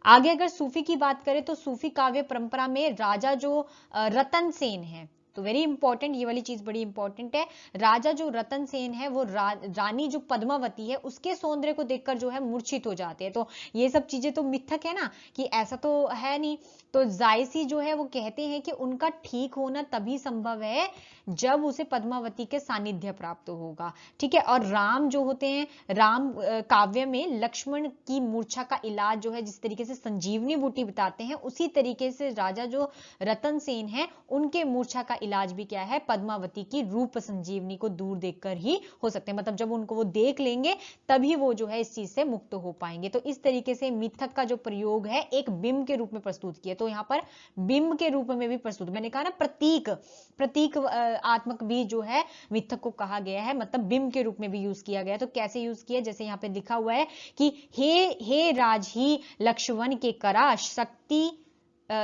आगे अगर सूफी की बात करें तो सूफी काव्य परंपरा में राजा जो रतन सेन है, तो वेरी इंपॉर्टेंट, ये वाली चीज बड़ी इंपॉर्टेंट है। राजा जो रतन सेन है वो रानी जो पद्मावती है उसके सौंदर्य को देखकर जो है मूर्छित हो जाते हैं। तो ये सब चीजें तो मिथक है ना, कि ऐसा तो है नहीं। तो जायसी जो है वो कहते हैं कि उनका ठीक होना तभी संभव है जब उसे पद्मावती के सानिध्य प्राप्त होगा। ठीक है, और राम जो होते हैं, राम काव्य में लक्ष्मण की मूर्छा का इलाज जो है, जिस तरीके से संजीवनी बूटी बताते हैं, उसी तरीके से राजा जो रतन सेन है उनके मूर्छा का इलाज भी क्या है, पद्मावती की रूप संजीवनी को दूर देखकर ही हो सकते हैं। मतलब जब उनको वो देख लेंगे तभी वो जो है इस चीज से मुक्त हो पाएंगे। तो इस तरीके से मिथक का जो प्रयोग है एक बिंब के रूप में प्रस्तुत किया। तो यहाँ पर बिंब के रूप में भी प्रस्तुत, मैंने कहा ना प्रतीक आत्मक भी जो है मिथक को कहा गया है, मतलब बिंब के रूप में भी यूज किया गया है। तो कैसे यूज किया, जैसे यहाँ पे लिखा हुआ है कि हे राज ही लक्ष्मण के करा,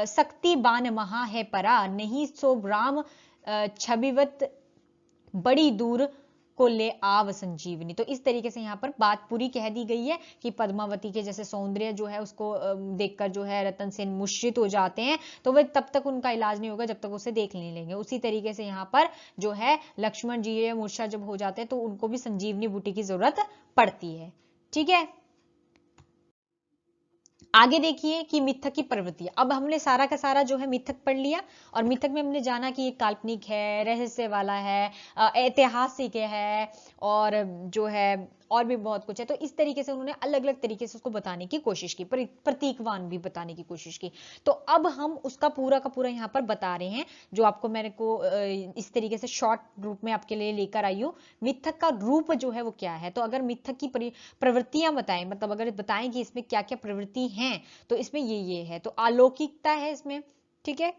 शक्ति बान महा है परा, नहीं सो राम छविवत बड़ी दूर को ले आव संजीवनी। तो इस तरीके से यहाँ पर बात पूरी कह दी गई है कि पद्मावती के जैसे सौंदर्य जो है उसको देखकर जो है रतन सेन मूर्छित हो जाते हैं, तो वह तब तक उनका इलाज नहीं होगा जब तक उसे देख नहीं लेंगे। उसी तरीके से यहाँ पर जो है लक्ष्मण जी मूर्छा जब हो जाते हैं तो उनको भी संजीवनी बूटी की जरूरत पड़ती है। ठीक है, आगे देखिए कि मिथक की प्रवृत्ति। अब हमने सारा का सारा जो है मिथक पढ़ लिया, और मिथक में हमने जाना कि ये काल्पनिक है, रहस्य वाला है, ऐतिहासिक है, और जो है और भी बहुत कुछ है। तो इस तरीके से उन्होंने अलग अलग तरीके से उसको बताने की कोशिश की, प्रतीकवान भी बताने की कोशिश की। तो अब हम उसका पूरा का पूरा यहाँ पर बता रहे हैं, जो आपको मेरे को इस तरीके से शॉर्ट रूप में आपके लिए लेकर आई हूँ। मिथक का रूप जो है वो क्या है, तो अगर मिथक की प्रवृत्तियां बताएं, मतलब अगर बताएं कि इसमें क्या क्या प्रवृत्ति हैं, तो इसमें ये है। तो अलौकिकता है इसमें, ठीक है,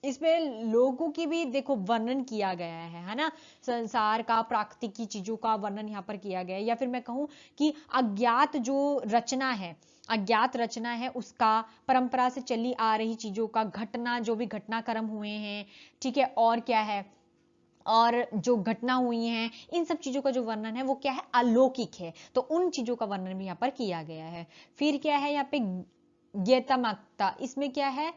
इसमें लोगों की भी देखो वर्णन किया गया है ना, संसार का, प्राकृतिक की चीजों का वर्णन यहाँ पर किया गया है। या फिर मैं कहूं कि अज्ञात जो रचना है, अज्ञात रचना है उसका, परंपरा से चली आ रही चीजों का, घटना जो भी घटनाक्रम हुए हैं, ठीक है, और क्या है, और जो घटना हुई हैं, इन सब चीजों का जो वर्णन है वो क्या है, अलौकिक है। तो उन चीजों का वर्णन भी यहाँ पर किया गया है। फिर क्या है यहाँ पे ज्ञेयतामकता, इसमें क्या है,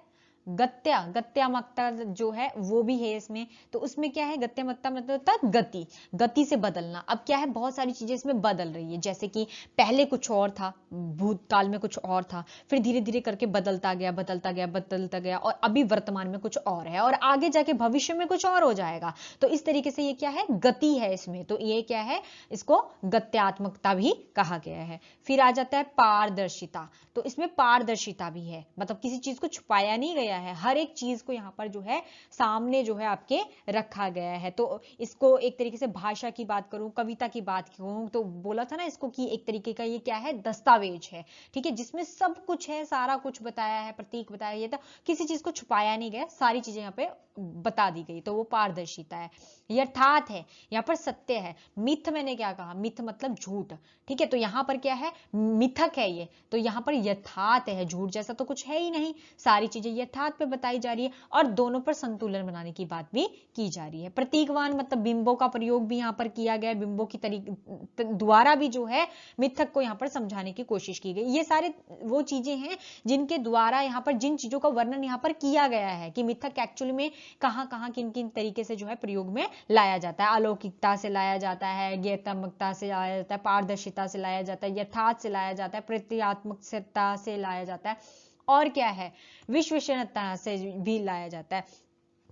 गत्यामकता जो है वो भी है इसमें। तो उसमें क्या है, गत्यामकता मतलब होता है गति, गति से बदलना। अब क्या है, बहुत सारी चीजें इसमें बदल रही है, जैसे कि पहले कुछ और था, भूतकाल में कुछ और था, फिर धीरे धीरे करके बदलता गया बदलता गया बदलता गया, और अभी वर्तमान में कुछ और है, और आगे जाके भविष्य में कुछ और हो जाएगा। तो इस तरीके से ये क्या है, गति है इसमें। तो ये क्या है, इसको गत्यात्मकता भी कहा गया है। फिर आ जाता है पारदर्शिता। तो इसमें पारदर्शिता भी है, मतलब किसी चीज को छुपाया नहीं गया है, हर एक चीज को यहाँ पर जो है सामने जो है आपके रखा गया है। तो इसको एक तरीके से भाषा की बात करूं, कविता की बात करूं, तो बोला था ना इसको कि एक तरीके का ये क्या है, दस्तावेज है। ठीक है, जिसमें सब कुछ है, सारा कुछ बताया है, प्रतीक बताया गया था, किसी चीज को छुपाया नहीं गया, सारी चीजें यहाँ पे बता दी गई। तो वो पारदर्शिता है। यथार्थ है, यहाँ पर सत्य है। मिथ, मैंने क्या कहा, मिथ मतलब झूठ। ठीक है, तो यहाँ पर क्या है, मिथक है ये, तो यहाँ पर यथार्थ है, झूठ जैसा तो कुछ है ही नहीं, सारी चीजें यथार्थ पे बताई जा रही है, और दोनों पर संतुलन बनाने की बात भी की जा रही है। प्रतीकवान मतलब बिंबों का प्रयोग भी यहाँ पर किया गया, बिंबों की द्वारा भी जो है मिथक को यहाँ पर समझाने की कोशिश की गई। ये सारे वो चीजें हैं जिनके द्वारा यहाँ पर जिन चीजों का वर्णन यहाँ पर किया गया है कि मिथक एक्चुअली में कहां कहां किन किन तरीके से जो है प्रयोग में लाया जाता है। अलौकिकता से लाया जाता है, ज्ञेयतात्मकता से लाया जाता है, पारदर्शिता से लाया जाता है, यथार्थ से लाया जाता है, प्रतीकात्मकता से लाया जाता है, और क्या है, विश्वसनीयता से भी लाया जाता है।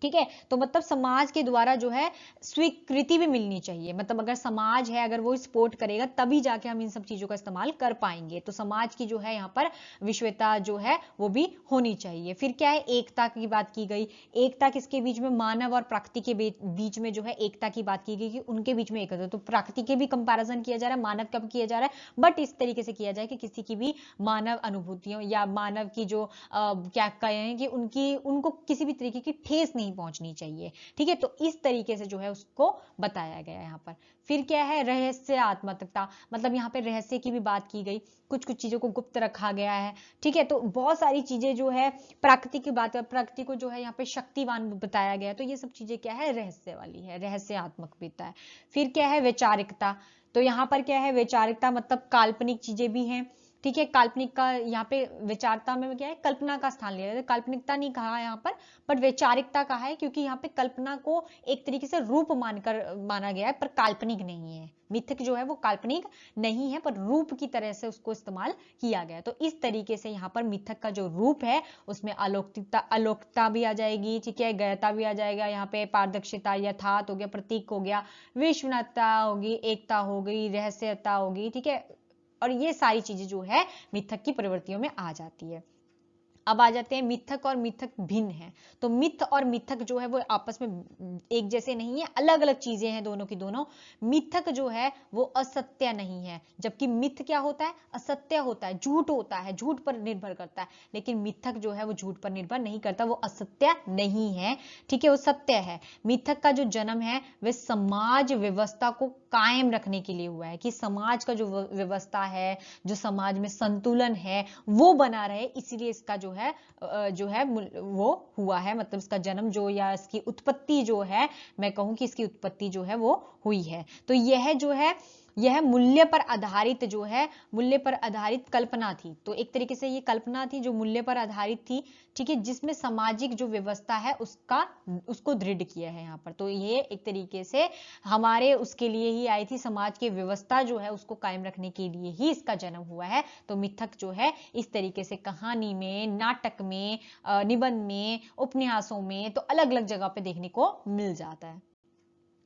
ठीक है। तो मतलब समाज के द्वारा जो है स्वीकृति भी मिलनी चाहिए, मतलब अगर समाज है, अगर वो सपोर्ट करेगा तभी जाके हम इन सब चीजों का इस्तेमाल कर पाएंगे। तो समाज की जो है यहाँ पर विश्वता जो है वो भी होनी चाहिए। फिर क्या है, एकता की बात की गई। एकता किसके बीच में, मानव और प्रकृति के बीच में जो है एकता की बात की गई कि उनके बीच में एकता है। तो प्रकृति के भी कंपैरिजन किया जा रहा है, मानव का भी किया जा रहा है, बट इस तरीके से किया जाए कि किसी की भी मानव अनुभूतियों या मानव की जो क्या कहें कि उनको किसी भी तरीके की ठेस नहीं पहुंचनी चाहिए। ठीक है, तो इस तरीके से जो है उसको बताया गया है यहाँ पर। फिर क्या है, रहस्यात्मकता, मतलब यहाँ पे रहस्य की भी बात की गई, कुछ कुछ चीजों को गुप्त रखा गया है। ठीक है, तो बहुत सारी चीजें जो है प्रकृति की बात है, प्रकृति को जो है यहाँ पे शक्तिवान बताया गया है। तो ये सब चीजें क्या है, रहस्य वाली है, रहस्यात्मकता है। फिर क्या है, वैचारिकता। तो यहाँ पर क्या है, वैचारिकता मतलब काल्पनिक चीजें भी हैं। ठीक है, काल्पनिक का यहाँ पे विचारता में क्या है, कल्पना का स्थान लिया है, काल्पनिकता नहीं कहा यहाँ पर, बट वैचारिकता कहा है, क्योंकि यहाँ पे कल्पना को एक तरीके से रूप माना गया है, पर काल्पनिक नहीं है। मिथक जो है वो काल्पनिक नहीं है, पर रूप की तरह से उसको इस्तेमाल किया गया है। तो इस तरीके से यहाँ पर मिथक का जो रूप है उसमें अलौकिकता भी आ जाएगी। ठीक है, गयता भी आ जाएगा, यहाँ पे पारदर्शिता, यथार्थ हो गया, प्रतीक हो गया, विश्वता होगी, एकता हो गई, रहस्यता होगी। ठीक है, और ये सारी चीजें जो है मिथक की प्रवृत्तियों में आ जाती है। अब आ जाते हैं मिथक और मिथक भिन्न है। तो मिथ और मिथक जो है वो आपस में एक जैसे नहीं है, अलग अलग चीजें हैं दोनों की दोनों। मिथक जो है वो असत्य नहीं है, जबकि मिथ क्या होता है, असत्य होता है, झूठ होता है, झूठ पर निर्भर करता है। लेकिन मिथक जो है वो झूठ पर निर्भर नहीं करता, वो असत्य नहीं है। ठीक है, वो सत्य है। मिथक का जो जन्म है वह समाज व्यवस्था को कायम रखने के लिए हुआ है, कि समाज का जो व्यवस्था है, जो समाज में संतुलन है वो बना रहे, इसीलिए इसका जो है वो हुआ है। मतलब इसका जन्म जो या इसकी उत्पत्ति जो है, मैं कहूं कि इसकी उत्पत्ति जो है वो हुई है। तो यह जो है यह मूल्य पर आधारित जो है, मूल्य पर आधारित कल्पना थी। तो एक तरीके से ये कल्पना थी जो मूल्य पर आधारित थी। ठीक है, जिसमें सामाजिक जो व्यवस्था है उसको दृढ़ किया है यहाँ पर। तो ये एक तरीके से हमारे उसके लिए ही आई थी, समाज की व्यवस्था जो है उसको कायम रखने के लिए ही इसका जन्म हुआ है। तो मिथक जो है इस तरीके से कहानी में, नाटक में, निबंध में, उपन्यासों में, तो अलग अलग जगह पे देखने को मिल जाता है।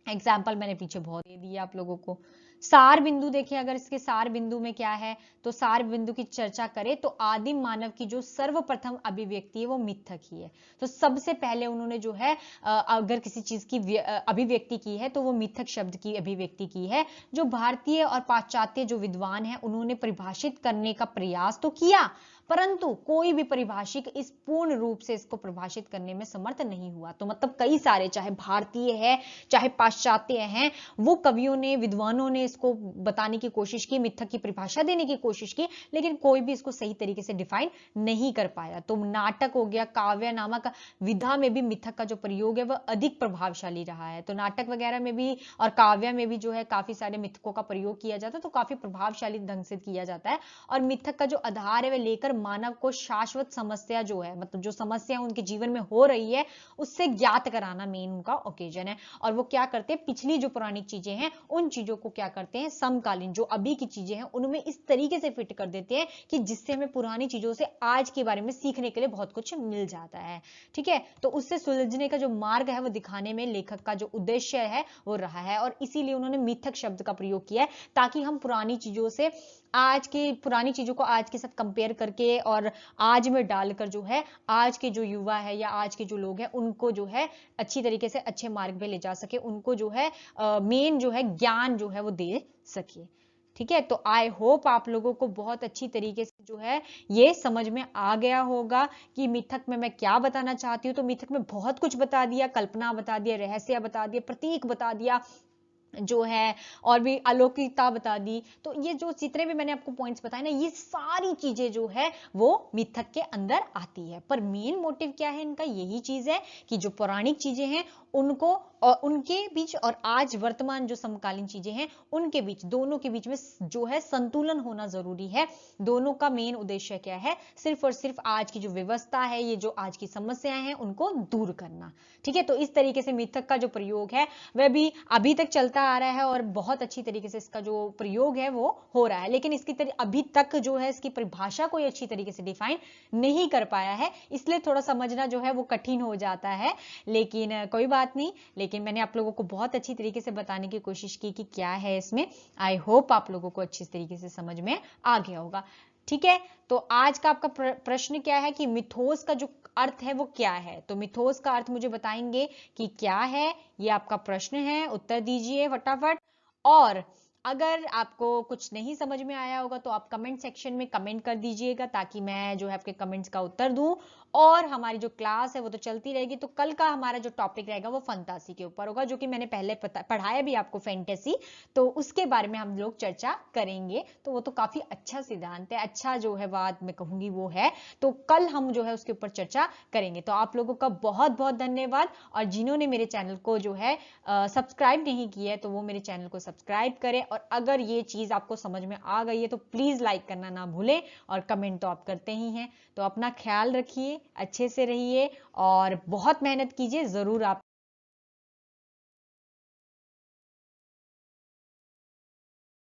एग्जाम्पल मैंने पीछे बहुत दे दिया आप लोगों को। सार बिंदु देखिए, अगर इसके सार बिंदु में क्या है, तो सार बिंदु की चर्चा करें तो आदिम मानव की जो सर्वप्रथम अभिव्यक्ति है वो मिथक ही है। तो सबसे पहले उन्होंने जो है अगर किसी चीज की अभिव्यक्ति की है तो वो मिथक शब्द की अभिव्यक्ति की है। जो भारतीय और पाश्चात्य जो विद्वान है उन्होंने परिभाषित करने का प्रयास तो किया, परंतु कोई भी परिभाषिक इस पूर्ण रूप से इसको परिभाषित करने में समर्थ नहीं हुआ। तो मतलब कई सारे, चाहे भारतीय है चाहे पाश्चात्य हैं, वो कवियों ने, विद्वानों ने इसको बताने की कोशिश की, मिथक की परिभाषा देने की कोशिश की, लेकिन कोई भी इसको सही तरीके से डिफाइन नहीं कर पाया। तो नाटक हो गया, काव्य नामक विधा में भी मिथक का जो प्रयोग है वह अधिक प्रभावशाली रहा है। तो नाटक वगैरह में भी और काव्य में भी जो है काफी सारे मिथकों का प्रयोग किया जाता है, तो काफी प्रभावशाली ढंग से किया जाता है। और मिथक का जो आधार है वह लेकर मानव को शाश्वत समस्या जो है, मतलब जो समस्या उनके जीवन में हो रही है उससे ज्ञात कराना मेन उनका ओकेजन है। और वो क्या करते हैं, पिछली जो पुरानी चीजें हैं उन चीजों को क्या करते हैं, समकालीन जो अभी की चीजें हैं उनमें इस तरीके से फिट कर देते हैं कि जिससे हमें पुरानी चीजों से आज के बारे में सीखने के लिए बहुत कुछ मिल जाता है। ठीक है, तो उससे सुलझने का जो मार्ग है वो दिखाने में लेखक का जो उद्देश्य है वो रहा है, और इसीलिए उन्होंने मिथक शब्द का प्रयोग किया है, ताकि हम पुरानी चीजों से पुरानी चीजों को आज के साथ कंपेयर करके और आज में डालकर जो है आज के जो युवा है या आज के जो लोग हैं उनको जो है अच्छी तरीके से अच्छे मार्ग पे ले जा सके, उनको जो है मेन जो है ज्ञान जो है वो दे सके। ठीक है, तो आई होप आप लोगों को बहुत अच्छी तरीके से जो है ये समझ में आ गया होगा कि मिथक में मैं क्या बताना चाहती हूँ। तो मिथक में बहुत कुछ बता दिया, कल्पना बता दिया, रहस्य बता दिया, प्रतीक बता दिया जो है, और भी अलौकिकता बता दी। तो ये जो जितने भी मैंने आपको पॉइंट्स बताए ना, ये सारी चीजें जो है वो मिथक के अंदर आती है। पर मेन मोटिव क्या है इनका, यही चीज है कि जो पौराणिक चीजें हैं उनको और उनके बीच और आज वर्तमान जो समकालीन चीजें हैं उनके बीच, दोनों के बीच में जो है संतुलन होना जरूरी है। दोनों का मेन उद्देश्य क्या है? सिर्फ और सिर्फ आज की जो व्यवस्था है, ये जो आज की समस्याएं हैं उनको दूर करना। ठीक है, तो इस तरीके से मिथक का जो प्रयोग है वह भी अभी तक चलता आ रहा है और बहुत अच्छी तरीके से इसका जो प्रयोग है वो हो रहा है, लेकिन इसकी अभी तक जो है इसकी परिभाषा कोई अच्छी तरीके से डिफाइन नहीं कर पाया है, इसलिए थोड़ा समझना जो है वो कठिन हो जाता है। लेकिन कोई बात नहीं, लेकिन मैंने आप लोगों को बहुत अच्छी तरीके से बताने की कोशिश की कि क्या है इसमें। आई होप आप लोगों को अच्छी तरीके से समझ में आ गया होगा। ठीक है, तो आज का आपका प्रश्न क्या है कि मिथोस का जो अर्थ है वो क्या है? तो मिथोस का अर्थ मुझे बताएंगे कि क्या है, ये आपका प्रश्न है, उत्तर दीजिए फटाफट। और अगर आपको कुछ नहीं समझ में आया होगा तो आप कमेंट सेक्शन में कमेंट कर दीजिएगा, ताकि मैं जो है आपके कमेंट्स का उत्तर दूं। और हमारी जो क्लास है वो तो चलती रहेगी। तो कल का हमारा जो टॉपिक रहेगा वो फंतासी के ऊपर होगा, जो कि मैंने पहले पढ़ाया भी आपको, फैंटेसी। तो उसके बारे में हम लोग चर्चा करेंगे। तो वो तो काफी अच्छा सिद्धांत है, अच्छा जो है बात मैं कहूंगी वो है। तो कल हम जो है उसके ऊपर चर्चा करेंगे। तो आप लोगों का बहुत बहुत धन्यवाद। और जिन्होंने मेरे चैनल को जो है सब्सक्राइब नहीं किया है तो वो मेरे चैनल को सब्सक्राइब करें। और अगर ये चीज आपको समझ में आ गई है तो प्लीज लाइक करना ना भूलें, और कमेंट तो आप करते ही हैं। तो अपना ख्याल रखिए, अच्छे से रहिए और बहुत मेहनत कीजिए, जरूर आप